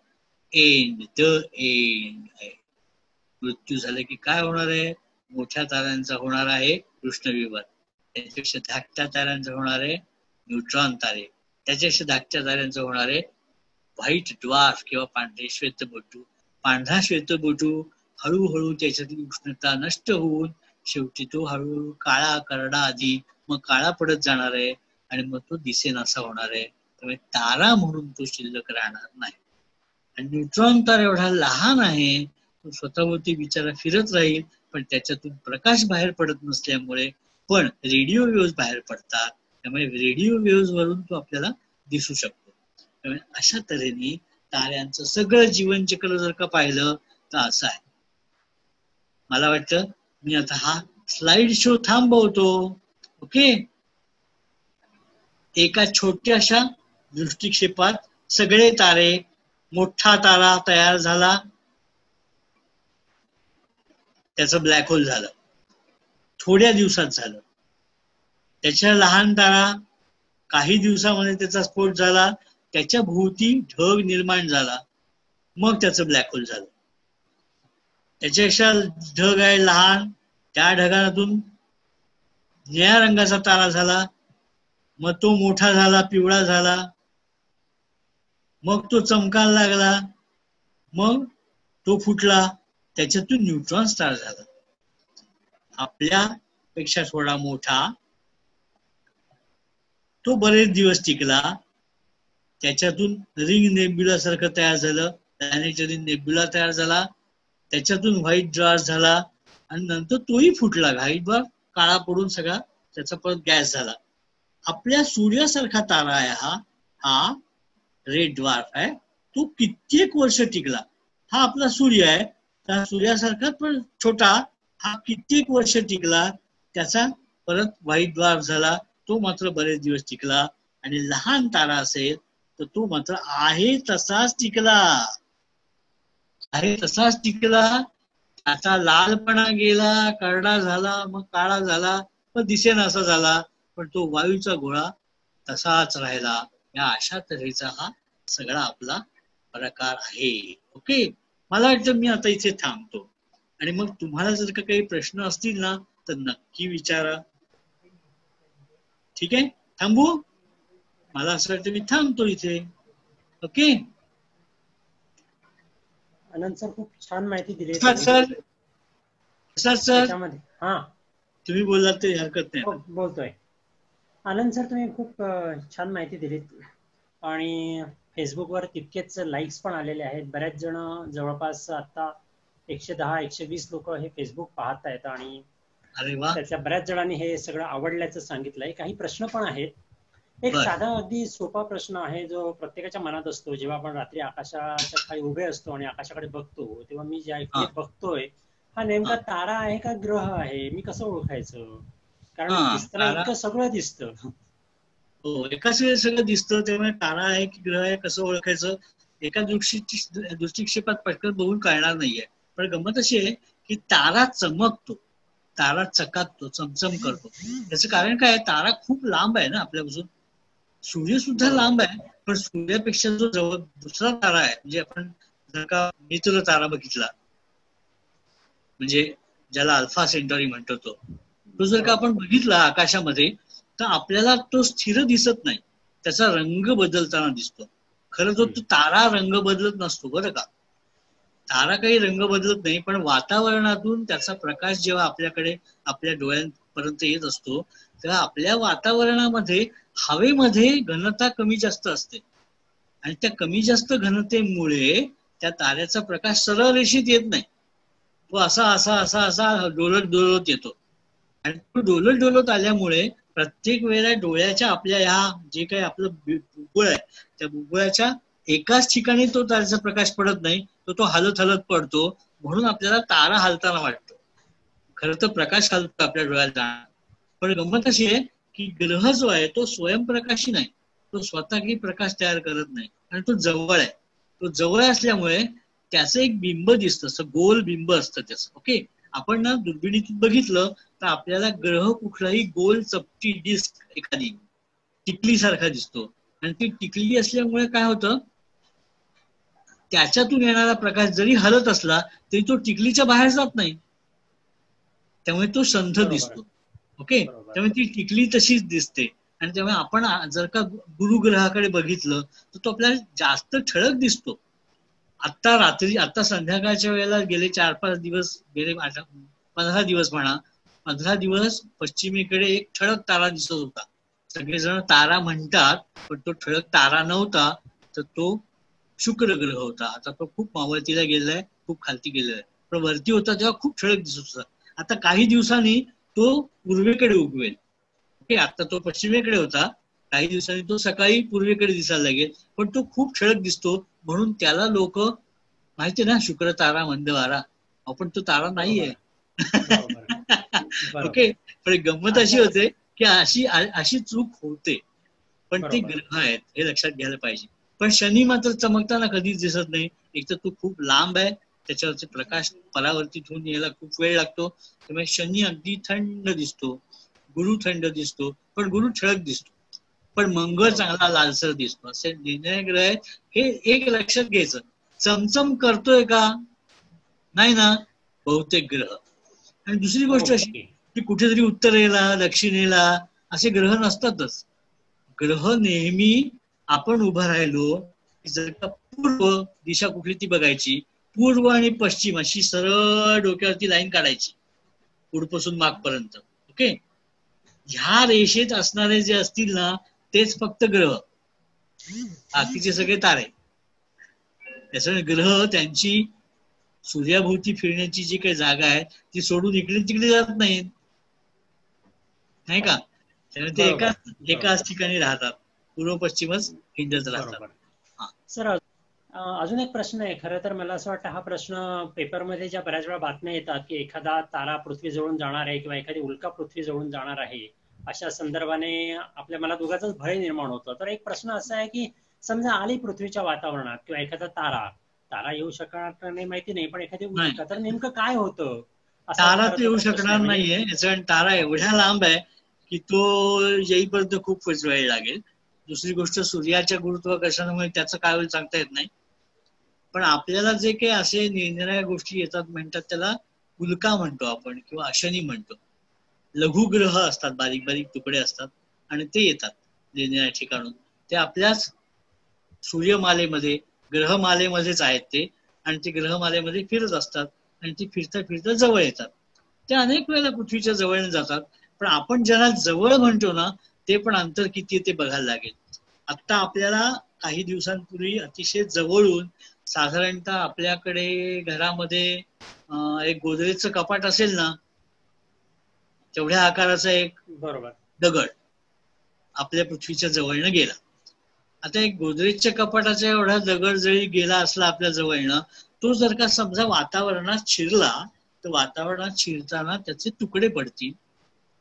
एंड, द एंड आहे. मृत्यू झाला की काय होणार आहे? मोठ्या ताऱ्यांचा होणार आहे कृष्णविवर, त्याच्यापेक्षा धाकट्या ताऱ्यांचा होणार आहे न्यूट्रॉन तारे, त्याच्यापेक्षा धाकट्या ताऱ्यांचा होणार आहे व्हाईट ड्वार्फ किंवा पांढरे श्वेतबटू. पांढरा श्वेतबटू हळूहळू त्याच्यातली उष्णता नष्ट होऊन शेवटी तो हळूहळू काळा करडा आधी मग काळा पडत जाणार आहे आणि मग तो दिसेनासा होणार आहे. त्यामुळे तारा म्हणून तो शिल्लक राहणार नाही. आणि न्यूट्रॉन तारा एवढा लहान आहे, तो स्वतःभोवती बिचारा फिरत राहील, पण त्याच्यातून प्रकाश बाहेर पडत नसल्यामुळे पण रेडिओ वेव्हज बाहेर पडतात, त्यामुळे रेडिओ वेव्हज वरून तो आपल्याला दिसू शकतो. त्यामुळे अशा तऱ्हेने ताऱ्यांचं सगळं जीवनचक्र जर का पाहिलं तर असं आहे. मला वाटतं मी आता हा स्लाइड शो थांबवतो. ओके, एका छोट्याशा दृष्टिक्षेपात सगळे तारे, मोठा तारा तयार झाला, त्याचं ब्लॅक होल झालं, थोड्या दिवसात झालं. त्याच्या लहान तारा काही दिवसामध्ये त्याचा स्फोट झाला, त्याच्या भोवती ढग निर्माण झाला, मग त्याचं ब्लॅक होल झालं. त्याच्यापेक्षा ढग आहे लहान, त्या ढगातून निळ्या रंगाचा तारा झाला, मग तो मोठा झाला, पिवळा झाला, मग तो चमकायला लागला, मग तो फुटला, त्याच्यातून न्यूट्रॉन स्टार झाला. आपल्यापेक्षा थोडा मोठा, तो बरेच दिवस टिकला, त्याच्यातून रिंग नेब्युला सारखं तयार झालं, प्लॅनेटरी नेब्युला तयार झाला, त्याच्यातून व्हाईट ड्वार्फ झाला आणि नंतर तोही फुटला. व्हाईट ड्वार्फ काळा पडून सगळा त्याचा परत गॅस झाला. आपल्या सूर्यासारखा तारा आहे हा रेड ड्वार्फ आहे, तो कित्येक वर्ष टिकला. हा आपला सूर्य आहे, त्या सूर्यासारखा पण छोटा, हा कित्येक वर्ष टिकला, त्याचा परत व्हाईट ड्वार्फ झाला, तो मात्र बरेच दिवस टिकला. आणि लहान तारा असेल तर तो मात्र आहे तसाच टिकला, आहे तसाच टिकला. त्याचा लालपणा गेला, करडा झाला, मग काळा झाला, मग दिसेनासा झाला, पण तो वायूचा गोळा तसाच राहिला. या अशा तऱ्हेचा हा सगळा आपला प्रकार आहे. ओके, मला वाटतं मी आता इथे थांबतो आणि मग तुम्हाला जर का काही प्रश्न असतील ना तर नक्की विचारा. ठीक आहे, थांबू? मला असं वाटतं मी थांबतो इथे. ओके आनंद सर, खूप छान माहिती दिली. सर हा, तुम्ही बोललात ते हरकत नाही. बोलतोय. आनंद सर, तुम्ही खूप छान माहिती दिलीत आणि फेसबुकवर तितकेच लाईक्स पण आलेले आहेत. बऱ्याच जण, जवळपास आता 110-120 लोक हे फेसबुक पाहत आहेत आणि त्याच्या बऱ्याच जणांनी हे सगळं आवडल्याचं सांगितलंय. काही प्रश्न पण आहेत. एक साधा अगदी सोपा प्रश्न आहे जो प्रत्येकाच्या मनात असतो. जेव्हा आपण रात्री आकाशाच्या खाली उभे असतो आणि आकाशाकडे बघतो, तेव्हा मी ज्या बघतोय हा नेमका तारा आहे का ग्रह आहे, मी कसं ओळखायचं? कारण दिसताना इतकं सगळं दिसतं. हो, एकाच वेळेस सगळं दिसतं, त्यामुळे तारा आहे की ग्रह आहे कसं ओळखायचं? एका दृष्टिक्षेपात पटकन बघून कळणार नाहीये. पण गंमत अशी आहे की तारा चमकतो, तारा चकाकतो, चमचम करतो. त्याचं कारण काय? तारा खूप लांब आहे ना आपल्यापासून. सूर्य सुद्धा लांब आहे, पण सूर्यापेक्षा जो जवळ दुसरा तारा आहे, म्हणजे आपण जर का मित्र तारा बघितला, म्हणजे ज्याला अल्फा सेंटॉरी म्हणतो, तो जर का आपण बघितला आकाशामध्ये तर आपल्याला तो स्थिर दिसत नाही, त्याचा रंग बदलताना दिसतो. खरं तर तो तारा रंग बदलत नसतो बरं का. तारा काही रंग बदलत नाही, पण वातावरणातून त्याचा प्रकाश जेव्हा आपल्याकडे, आपल्या डोळ्यांपर्यंत येत असतो, तेव्हा आपल्या वातावरणामध्ये हवेमध्ये घनता कमी जास्त असते आणि त्या कमी जास्त घनतेमुळे त्या ताऱ्याचा प्रकाश सरळ रेषेत येत नाही. तो असा असा असा असा डोलत डोलत येतो आणि तो डोलत डोलत आल्यामुळे प्रत्येक वेळेला डोळ्याच्या आपल्या ह्या जे काही आपलं बुबुळ आहे, त्या बुबुळाच्या एकाच ठिकाणी तो ताऱ्याचा प्रकाश पडत नाही, तो हलत हलत पडतो, म्हणून आपल्याला तारा हलताना वाटतो. खरं तर प्रकाश हलतो आपल्या डोळ्यात जाणार. पण गंमत अशी आहे की ग्रह जो आहे तो स्वयंप्रकाशी नाही, तो स्वतः काही प्रकाश तयार करत नाही आणि तो जवळ आहे. तो जवळ असल्यामुळे त्याचं एक बिंब दिसतं, असं गोल बिंब असतं त्याचं. ओके, आपण ना दुर्बिणीतून बघितलं तर आपल्याला ग्रह कुठलाही गोल चपटी डिस्क एखादी टिकली सारखा दिसतो आणि ती टिकली असल्यामुळे काय होतं, त्याच्यातून येणारा प्रकाश जरी हलत असला तरी तो टिकलीच्या बाहेर जात नाही, त्यामुळे तो संथ दिसतो. ओके, त्यामुळे ती टिकली तशीच दिसते. आणि त्यामुळे आपण जर का गुरुग्रहाकडे बघितलं तर तो आपल्याला जास्त ठळक दिसतो. आता रात्री, आता संध्याकाळच्या वेळेला गेले 4-5 दिवस, गेले 15 दिवस म्हणा, 15 दिवस पश्चिमेकडे एक ठळक तारा दिसत होता. सगळेजण तारा म्हणतात, पण तो ठळक तारा नव्हता, तर तो शुक्र ग्रह होता. आता तो खूप मावळतीला गेलाय, खूप खालती गेलेला आहे. पण वरती होता तेव्हा खूप ठळक दिसत होता. आता काही दिवसांनी तो पूर्वेकडे उगवेल. ओके, आता तो पश्चिमेकडे होता, काही दिवसांनी तो सकाळी पूर्वेकडे दिसायला लागेल, पण तो खूप ठळक दिसतो. म्हणून त्याला लोक, माहिती ना, शुक्र तारा मंद वारा, आपण तो तारा नाहीये. ओके, पण गंमत अशी होते की अशी चूक होते, पण ते ग्रह आहेत हे लक्षात घ्यायला पाहिजे. पण शनी मात्र चमकताना कधीच दिसत नाही. एक तर तो खूप लांब आहे, त्याच्यावरचे प्रकाश परावर्तित होऊन यायला खूप वेळ लागतो, त्यामुळे शनी अगदी थंड दिसतो. गुरु थंड दिसतो, पण गुरु ठळक दिसतो. पण मंगळ चांगला लालसर दिसतो. असे निर्णय ग्रह आहेत. हे एक लक्षात घ्यायचं. चमचम करतोय का? नाही ना, बहुतेक ग्रह. आणि दुसरी गोष्ट अशी की कुठेतरी उत्तरेला, दक्षिणेला असे ग्रह नसतातच. ग्रह नेहमी आपण उभं राहिलो की जर का पूर्व दिशा कुठली ती बघायची, पूर्व आणि पश्चिम अशी सरळ डोक्यावरती लाईन काढायची, पुढपासून मागपर्यंत. ओके, ह्या रेषेत असणारे जे असतील ना तेच फक्त ग्रह, बाकीचे सगळे तारे. त्याच्यामुळे ग्रह त्यांची सूर्याभोवती फिरण्याची जी काही जागा आहे ती सोडून इकडे तिकडे जात नाहीत, नाही का? त्यामुळे ते एकाच ठिकाणी राहतात, पूर्व पश्चिमच हिंडत राहतात. सर, अजून एक प्रश्न आहे. खरं तर मला असं वाटतं हा प्रश्न पेपरमध्ये ज्या बऱ्याच वेळा बातम्या येतात की एखादा तारा पृथ्वी जवळून जाणार आहे किंवा एखादी उल्का पृथ्वी जवळून जाणार आहे, अशा संदर्भाने आपल्या मनात उगाचच भय निर्माण होतं. तर एक प्रश्न असा आहे की समजा आली पृथ्वीच्या वातावरणात किंवा एखादा तारा येऊ शकणार नाही माहिती नाही, पण एखादी उल्का, तर नेमकं काय होतं? तारा तर येऊ शकणार नाहीये, कारण तारा एवढ्या लांब आहे की तो येईपर्यंत खूप वेळ लागेल. दुसरी गोष्ट, सूर्याच्या गुरुत्वाकर्षणामुळे त्याचं काय होईल सांगता येत नाही. पण आपल्याला जे काही असे निरनिराळ्या गोष्टी येतात, म्हणतात त्याला उल्का म्हणतो आपण किंवा अशनी म्हणतो. लघुग्रह असतात, बारीक बारीक तुकडे असतात आणि ते येतात निरनिराळ्या ठिकाणून. ते आपल्याच सूर्यमालेमध्ये, ग्रहमालेमध्येच आहेत ते, आणि ते ग्रहमालेमध्ये फिरत असतात आणि ते फिरता फिरता जवळ येतात. ते अनेक वेळेला पृथ्वीच्या जवळ जातात, पण आपण ज्याला जवळ म्हणतो ना ते पण अंतर किती ते बघायला लागेल. आता आपल्याला काही दिवसांपूर्वी अतिशय जवळून, साधारणतः आपल्याकडे घरामध्ये एक गोदरेजचं कपाट असेल ना तेवढ्या आकाराचा एक दगड आपल्या पृथ्वीच्या जवळनं गेला. आता एक गोदरेजच्या कपाटाचा एवढा दगड जरी गेला असला आपल्या जवळनं, तो जर का समजा वातावरणात शिरला तर वातावरणात शिरताना त्याचे तुकडे पडतील,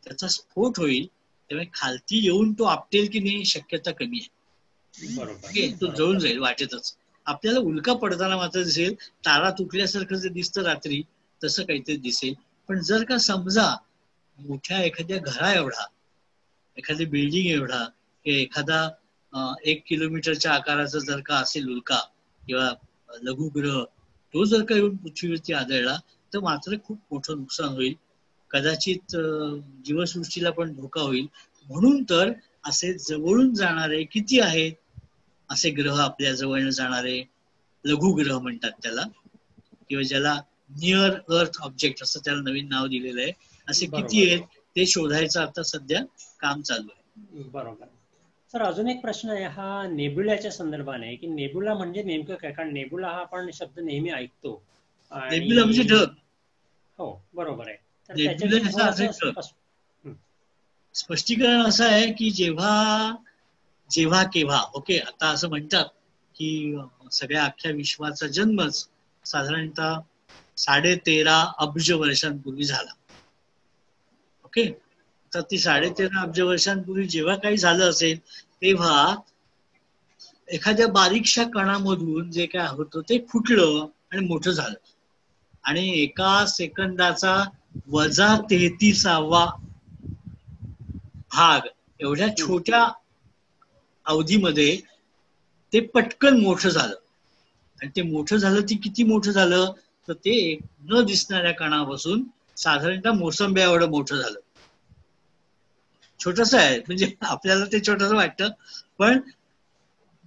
त्याचा स्फोट होईल, त्यामुळे खालती येऊन तो आपटेल की नाही शक्यता कमी आहे. तो जळून जाईल वाटेतच. आपल्याला उल्का पडताना मात्र दिसेल, तारा तुटल्यासारखं जे दिसतं रात्री तसं काहीतरी दिसेल. पण जर का समजा मोठ्या एखाद्या घरा एवढा, एखादी बिल्डिंग एवढा, एखादा 1 किलोमीटरच्या आकाराचा जर का असेल उल्का किंवा लघुग्रह, तो जर का येऊन पृथ्वीवरती आदळला तर मात्र खूप मोठं नुकसान होईल. कदाचित जीवसृष्टीला पण धोका होईल. म्हणून तर असे जवळून जाणारे किती आहेत असे ग्रह, आपल्या जवळनं जाणारे लघुग्रह म्हणतात त्याला, किंवा ज्याला नियर अर्थ ऑब्जेक्ट असं त्याला नवीन नाव दिलेलं आहे, असे किती आहेत ते शोधायचं आता सध्या काम चालू आहे. बरोबर. सर, अजून एक प्रश्न आहे हा नेब्युलाच्या संदर्भाने, की नेब्युला म्हणजे नेमकं काय? कारण नेब्युला हा आपण शब्द नेहमी ऐकतो. नेब्युला म्हणजे ढग. हो, बरोबर आहे. तर स्पष्टीकरण असं आहे की जेव्हा केव्हा, ओके, आता असं म्हणतात की सगळ्या अख्ख्या विश्वाचा जन्मच साधारणतः 13.5 अब्ज वर्षांपूर्वी झाला. ओके, तर ती 13.5 अब्ज वर्षांपूर्वी जेव्हा काही झालं असेल तेव्हा एखाद्या बारीकशा कणामधून जे काय होतं ते फुटलं आणि मोठं झालं, आणि एका सेकंदाचा -33वा भाग एवढ्या छोट्या अवधीमध्ये ते पटकन मोठं झालं. आणि ते मोठं झालं, ती किती मोठं झालं तर ते न दिसणाऱ्या कणापासून साधारणतः मोसंबी एवढं मोठं झालं. छोटस आहे, म्हणजे आपल्याला ते छोटस वाटतं, पण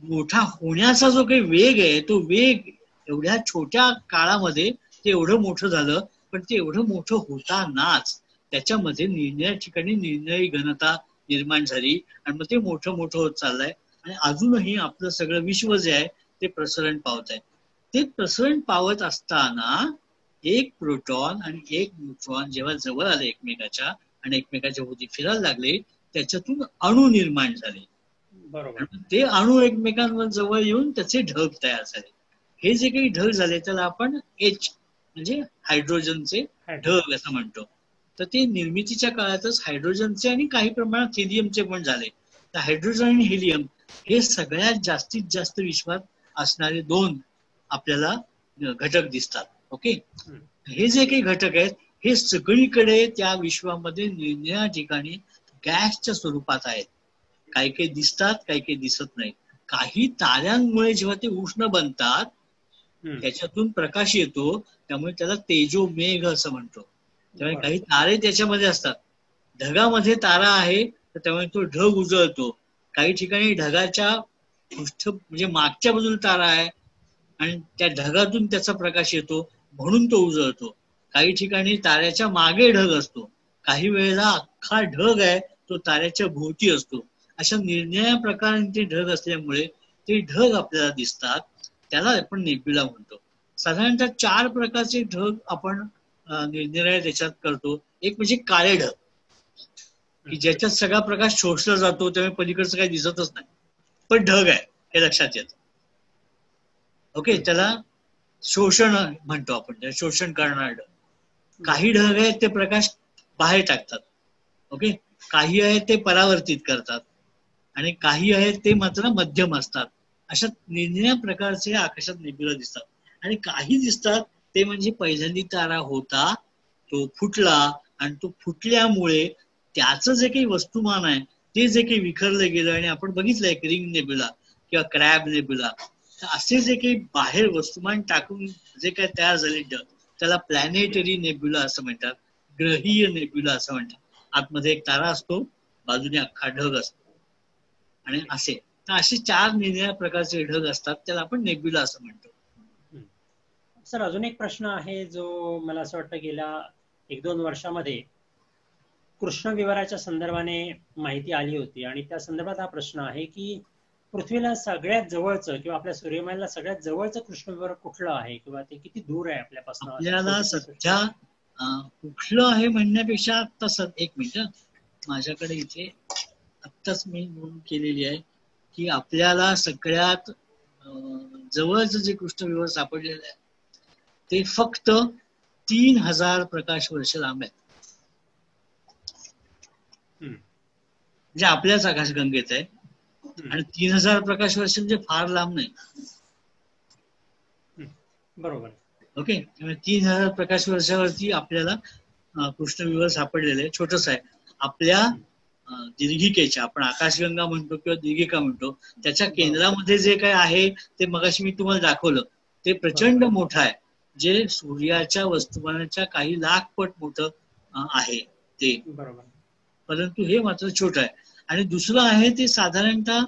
मोठा होण्याचा जो काही वेग आहे तो वेग एवढ्या छोट्या काळामध्ये ते एवढं मोठं झालं. पण ते एवढं मोठं होतानाच त्याच्यामध्ये निर्णया ठिकाणी निर्णयी घनता निर्माण झाली आणि मग ते मोठं मोठं होत चाललंय. आणि अजूनही आपलं सगळं विश्व जे आहे ते प्रसरण पावत आहे. ते प्रसरण पावत असताना एक प्रोटॉन आणि एक न्यूट्रॉन जेव्हा जवळ आले एकमेकाच्या आणि एकमेकाच्या भोवती फिरायला लागले, त्याच्यातून अणू निर्माण झाले. बरोबर. ते अणू एकमेकांवर जवळ येऊन त्याचे ढग तयार झाले. हे जे काही ढग झाले त्याला आपण एच म्हणजे हायड्रोजनचे ढग असं म्हणतो. तर ते निर्मितीच्या काळातच हायड्रोजनचे आणि काही प्रमाणात हिलियमचे पण झाले. तर हायड्रोजन आणि हिलियम हे सगळ्यात जास्तीत जास्त विश्वात असणारे दोन आपल्याला घटक दिसतात. ओके, हे जे काही घटक आहेत हे सगळीकडे त्या विश्वामध्ये निरनिराळ्या ठिकाणी गॅसच्या स्वरूपात आहेत. काही काही दिसतात, काही काही दिसत नाही. काही ताऱ्यांमुळे जेव्हा ते उष्ण बनतात त्याच्यातून प्रकाश येतो, त्यामुळे त्याला तेजोमेघ असं म्हणतो. त्यामुळे काही तारे त्याच्यामध्ये असतात. ढगामध्ये तारा आहे तर त्यामुळे तो ढग उजळतो. काही ठिकाणी ढगाच्या म्हणजे मागच्या बाजूला तारा आहे आणि त्या ढगातून त्याचा प्रकाश येतो म्हणून तो उजळतो. काही ठिकाणी ताऱ्याच्या मागे ढग असतो. काही वेळेला अख्खा ढग आहे तो ताऱ्याच्या भोवती असतो. अशा निरनिराळ्या प्रकारांचे ढग असल्यामुळे ते ढग आपल्याला दिसतात. त्याला आपण नेब्युला म्हणतो. साधारणतः 4 प्रकारचे ढग आपण निरनिराळ्या त्याच्यात करतो. एक म्हणजे काळे ढग, की ज्याच्यात सगळा प्रकाश शोषला जातो, त्यामुळे पलीकडचं काही दिसतच नाही, पण ढग आहे हे लक्षात येतं. ओके, त्याला शोषण म्हणतो आपण, शोषण करणारे ढग. काही ढग आहेत ते प्रकाश बाहेर टाकतात. ओके, काही आहेत ते परावर्तित करतात आणि काही आहेत ते मात्र मध्यम असतात. अशा निरनिराळ्या प्रकारचे आकाशात नेब्युला दिसतात. आणि काही दिसतात ते म्हणजे पहिल्यांदा तारा होता तो फुटला आणि तो फुटल्यामुळे त्याचं जे काही वस्तुमान आहे ते जे काही विखरलं गेलं आणि आपण बघितलंय रिंग नेब्युला किंवा क्रॅब नेब्युला. असे जे काही बाहेर वस्तुमान टाकून जे काही तयार झाले ढग त्याला प्लॅनेटरी नेब्युला असं म्हणतात, ग्रहीय नेब्युला असं म्हणतात. आतमध्ये एक तारा असतो, बाजूने अख्खा ढग असतो आणि असे. तर असे 4 निरनिराळ्या प्रकारचे ढग असतात, त्याला आपण नेब्युला असं म्हणतो. सर, अजून एक प्रश्न आहे जो मला असं वाटतं गेल्या 1-2 वर्षामध्ये कृष्ण विवराच्या संदर्भाने माहिती आली होती आणि त्या संदर्भात हा प्रश्न आहे की पृथ्वीला सगळ्यात जवळचं किंवा आपल्या सूर्यमालेला सगळ्यात जवळचं कृष्ण विवर कुठलं आहे किंवा ते किती दूर आहे आपल्यापासून? आपल्याला सध्या कुठलं आहे म्हणण्यापेक्षा आता एक मिनिट, माझ्याकडे इथे आत्ताच मी नोंद केलेली आहे की आपल्याला सगळ्यात जवळचं जे कृष्णविवर सापडलेलं आहे ते फक्त 3000 प्रकाश वर्ष लांब आहे. म्हणजे आपल्याच आकाशगंगेत आहे. आणि 3000 प्रकाश वर्ष म्हणजे फार लांब नाही. बरोबर. ओके, 3000 प्रकाश वर्षावरती आपल्याला कृष्णविवर सापडलेलं आहे. छोटस आहे. आपल्या दीर्घिकेच्या, आपण आकाशगंगा म्हणतो किंवा दीर्घिका म्हणतो, त्याच्या केंद्रामध्ये जे काय आहे ते मगाशी मी तुम्हाला दाखवलं, ते प्रचंड मोठं आहे, जे सूर्याच्या वस्तुमानाच्या काही लाख पट मोठं आहे ते. बरोबर. परंतु हे मात्र छोटं आहे. आणि दुसरं आहे ते साधारणतः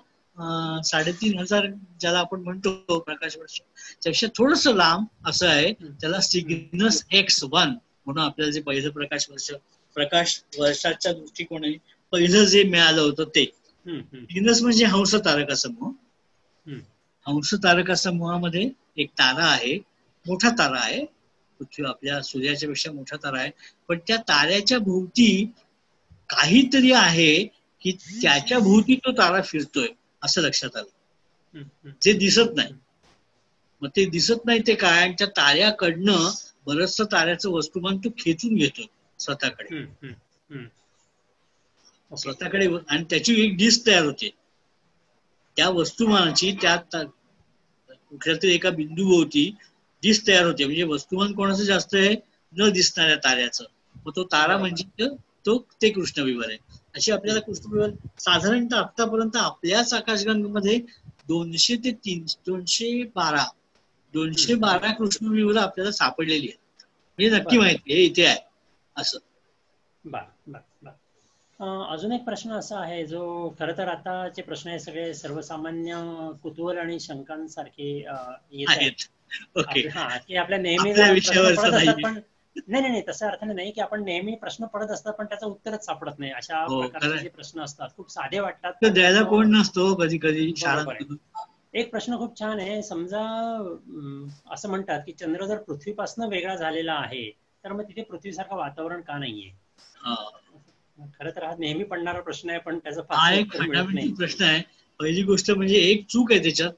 3500 ज्याला आपण म्हणतो प्रकाश वर्ष, त्यापेक्षा थोडस लांब असं आहे. त्याला सिग्नस X1 म्हणून आपल्याला जे पहिलं प्रकाश वर्षाच्या दृष्टिकोनाने पहिलं जे मिळालं होतं ते. सिग्नस म्हणजे हंस तारका समूह. हंस तारका समूहामध्ये एक तारा आहे, मोठा तारा आहे, पृथ्वी आपल्या सूर्याच्या पेक्षा मोठा तारा आहे. पण त्या ताऱ्याच्या भोवती काहीतरी आहे की त्याच्या भोवती तो तारा फिरतोय असं लक्षात आलं, जे दिसत नाही. मग ते दिसत नाही ते काय, आणि त्या ताऱ्याकडनं बरचसं ताऱ्याचं वस्तुमान तो खेचून घेतोय स्वतःकडे, आणि त्याची एक डिस्क तयार होते त्या वस्तुमानाची. त्या कुठल्या तरी एका बिंदूभोवती डिस्क तयार होते. म्हणजे वस्तुमान कोणाचं जास्त आहे, न दिसणाऱ्या ताऱ्याचं. मग तो तारा म्हणजे ते कृष्णविवर आहे. अशी आपल्याला कृष्णविवर साधारणतः आतापर्यंत आपल्याच आकाशगंगेमध्ये 200 ते 212 212 कृष्णविवर आपल्याला सापडलेली आहेत, म्हणजे नक्की माहिती आहे इथे आहे असं. अजून एक प्रश्न असा आहे जो खरं तर आताचे प्रश्न हे सगळे सर्वसामान्य कुतूहल आणि शंकांसारखे येत आहेत. की आपल्या नेहमी प्रश्न पडत असतात, पण नाही तसं अर्थाने नाही की आपण नेहमी प्रश्न पडत असतात पण त्याचं उत्तरच सापडत नाही. अशा प्रकारचे जे प्रश्न असतात खूप साधे वाटतात, द्यायला कोण नसतो कधी कधी. एक प्रश्न खूप छान आहे. समजा असं म्हणतात की चंद्र जर पृथ्वीपासून वेगळा झालेला आहे तर मग तिथे पृथ्वीसारखं वातावरण का नाहीये? खरं तर हा नेहमी पडणारा प्रश्न आहे, पण त्याचा हा एक फंडामेंटल प्रश्न आहे. पहिली गोष्ट म्हणजे एक चूक आहे त्याच्यात,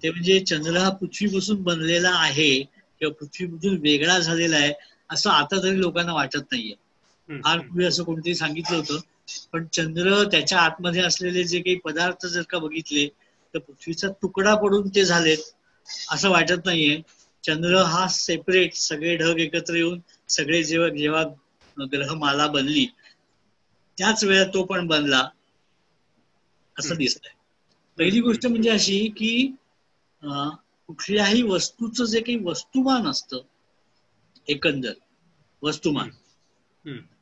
ते म्हणजे चंद्र हा पृथ्वीपासून बनलेला आहे किंवा पृथ्वीपासून वेगळा झालेला आहे असं आता तरी लोकांना वाटत नाहीये. फार पूर्वी असं कोणतरी सांगितलं होतं, पण चंद्र त्याच्या आतमध्ये असलेले जे काही पदार्थ जर का बघितले तर पृथ्वीचा तुकडा पडून ते झालेत असं वाटत नाहीये. चंद्र हा सेपरेट, सगळे ढग एकत्र येऊन सगळे जेव्हा ग्रहमाला बनली त्याच वेळेत तो पण बनला असं दिसतंय. पहिली गोष्ट म्हणजे अशी की कुठल्याही वस्तूचं जे काही वस्तुमान असतं, एकंदर वस्तुमान,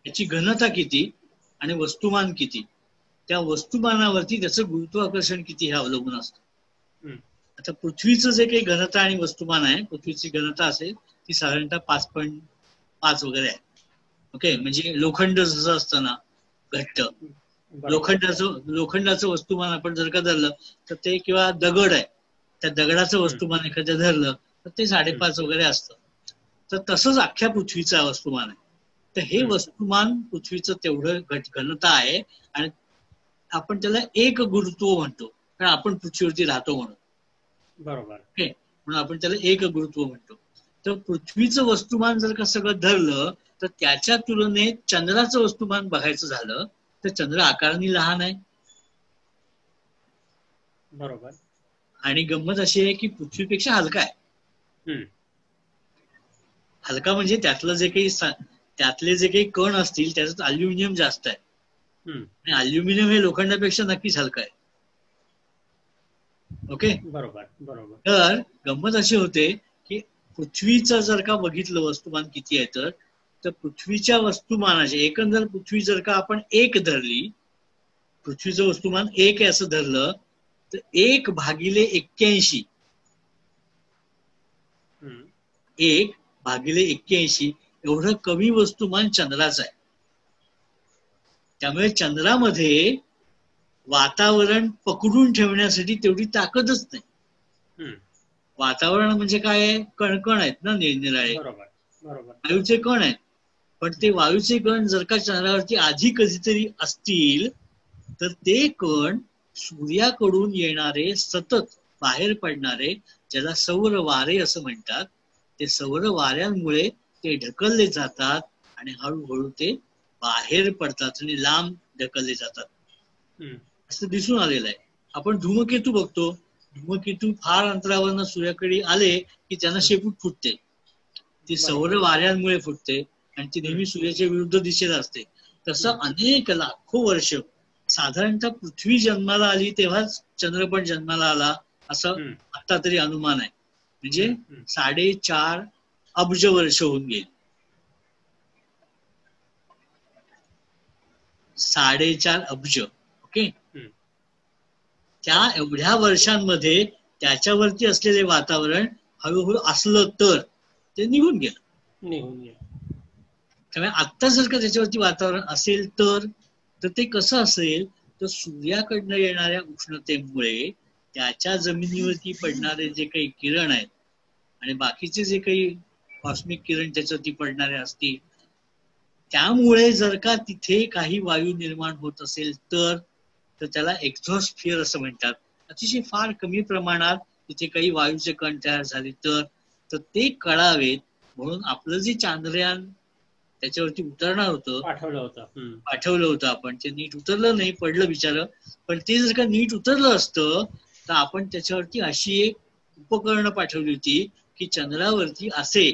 याची घनता किती आणि वस्तुमान किती, त्या वस्तुमानावरती त्याचं गुरुत्वाकर्षण किती हे अवलंबून असतं. आता पृथ्वीचं जे काही घनता आणि वस्तुमान आहे, पृथ्वीची घनता असेल ती साधारणतः 5.5 वगैरे आहे. ओके, म्हणजे लोखंड जसं असतं ना घट्ट, लोखंडाचं वस्तुमान आपण जर का धरलं तर ते, किंवा दगड आहे त्या दगडाचं वस्तुमान एखाद्या धरलं तर ते 5.5 वगैरे असतं. तर तसंच अख्ख्या पृथ्वीचं वस्तुमान आहे. तर हे वस्तुमान पृथ्वीचं तेवढं घनता आहे आणि आपण त्याला एक गुरुत्व म्हणतो, कारण आपण पृथ्वीवरती राहतो म्हणून. बरोबर. ओके, म्हणून आपण त्याला एक गुरुत्व म्हणतो. तर पृथ्वीचं वस्तुमान जर का सगळं धरलं तर त्याच्या तुलनेत चंद्राचं वस्तुमान बघायचं झालं तर चंद्र आकाराने लहान आहे. बरोबर. आणि गंमत अशी आहे की पृथ्वीपेक्षा हलका आहे. हलका म्हणजे त्यातले जे काही कण असतील त्याच्यात अल्युमिनियम जास्त आहे, आणि अल्युमिनियम हे लोखंडापेक्षा नक्कीच हलका आहे. ओके, बरोबर बरोबर. तर गंमत अशी होते की पृथ्वीचं जर का बघितलं वस्तुमान किती आहे तर पृथ्वीच्या वस्तुमानाचे एकंदर पृथ्वी जर का आपण एक धरली, पृथ्वीचं वस्तुमान एक आहे असं धरलं तर 1/81, 1/81 एवढं कमी वस्तुमान चंद्राचं आहे. त्यामुळे चंद्रामध्ये वातावरण पकडून ठेवण्यासाठी तेवढी ताकदच नाही. वातावरण म्हणजे काय आहे? कणकण आहेत ना निरनिराळे, वायूचे कण आहेत. पण ते वायूचे कण जर का चंद्रावरती आधी कधीतरी असतील तर ते कण सूर्याकडून येणारे, सतत बाहेर पडणारे, ज्याला सौर वारे असं म्हणतात, ते सौर वाऱ्यांमुळे ते ढकलले जातात आणि हळूहळू ते बाहेर पडतात आणि लांब ढकलले जातात. असं दिसून आलेलं आहे. आपण धूमकेतू बघतो, धूमकेतू फार अंतरावरनं सूर्याकडे आले की त्यांना शेपूट फुटते. ती सौर वाऱ्यांमुळे फुटते आणि ती नेहमी सूर्याच्या विरुद्ध दिशेला असते. तसं अनेक लाखो वर्ष, साधारणतः पृथ्वी जन्माला आली तेव्हाच चंद्र पण जन्माला आला असं आता तरी अनुमान आहे. म्हणजे 4.5 अब्ज वर्ष होऊन गेली. 4.5 अब्ज. ओके, त्या एवढ्या वर्षांमध्ये त्याच्यावरती असलेले वातावरण हळूहळू असलं तर ते निघून गेलं. त्यामुळे आत्ता जर का त्याच्यावरती वातावरण असेल तर ते कसं असेल, तर सूर्याकडनं येणाऱ्या उष्णतेमुळे त्याच्या जमिनीवरती पडणारे जे काही किरण आहेत आणि बाकीचे जे काही कॉस्मिक किरण त्याच्यावरती पडणारे असतील, त्यामुळे जर का तिथे काही वायू निर्माण होत असेल तर त्याला एक्झॉस्फिअर असं म्हणतात. अतिशय फार कमी प्रमाणात तिथे काही वायूचे कण तयार झाले तर ते कळावेत म्हणून आपलं जे चांद्रयान त्याच्यावरती उतरणार होतं, पाठवलं होतं आपण, ते नीट उतरलं नाही, पडलं बिचारं. पण ते जर का नीट उतरलं असतं तर आपण त्याच्यावरती अशी एक उपकरणं पाठवली होती की चंद्रावरती असे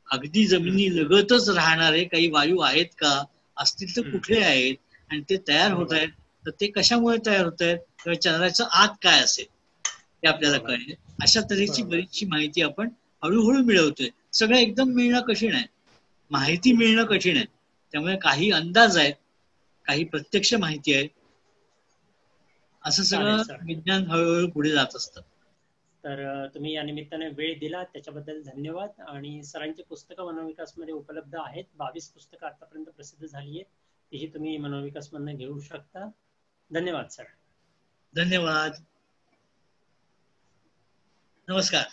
अगदी जमिनी लगतच राहणारे काही वायू आहेत का, असतील तर कुठले आहेत, आणि ते तयार होत आहेत तर ते कशामुळे तयार होत आहेत, किंवा चंद्राचं आत काय असेल. हे आपल्याला कळेल. अशा तऱ्हेची बरीचशी माहिती आपण हळूहळू मिळवतोय. सगळं एकदम मिळणं कठीण आहे, माहिती मिळणं कठीण आहे. त्यामुळे काही अंदाज आहेत, काही प्रत्यक्ष माहिती आहे. असं सगळं विज्ञान हळूहळू पुढे जात असतं. तर तुम्ही या निमित्ताने वेळ दिला त्याच्याबद्दल धन्यवाद. आणि सरांची पुस्तकं मनोविकास मध्ये उपलब्ध आहेत. 22 पुस्तकं आतापर्यंत प्रसिद्ध झाली आहेत, तीही तुम्ही मनोविकास मधून घेऊ शकता. धन्यवाद सर. धन्यवाद. नमस्कार.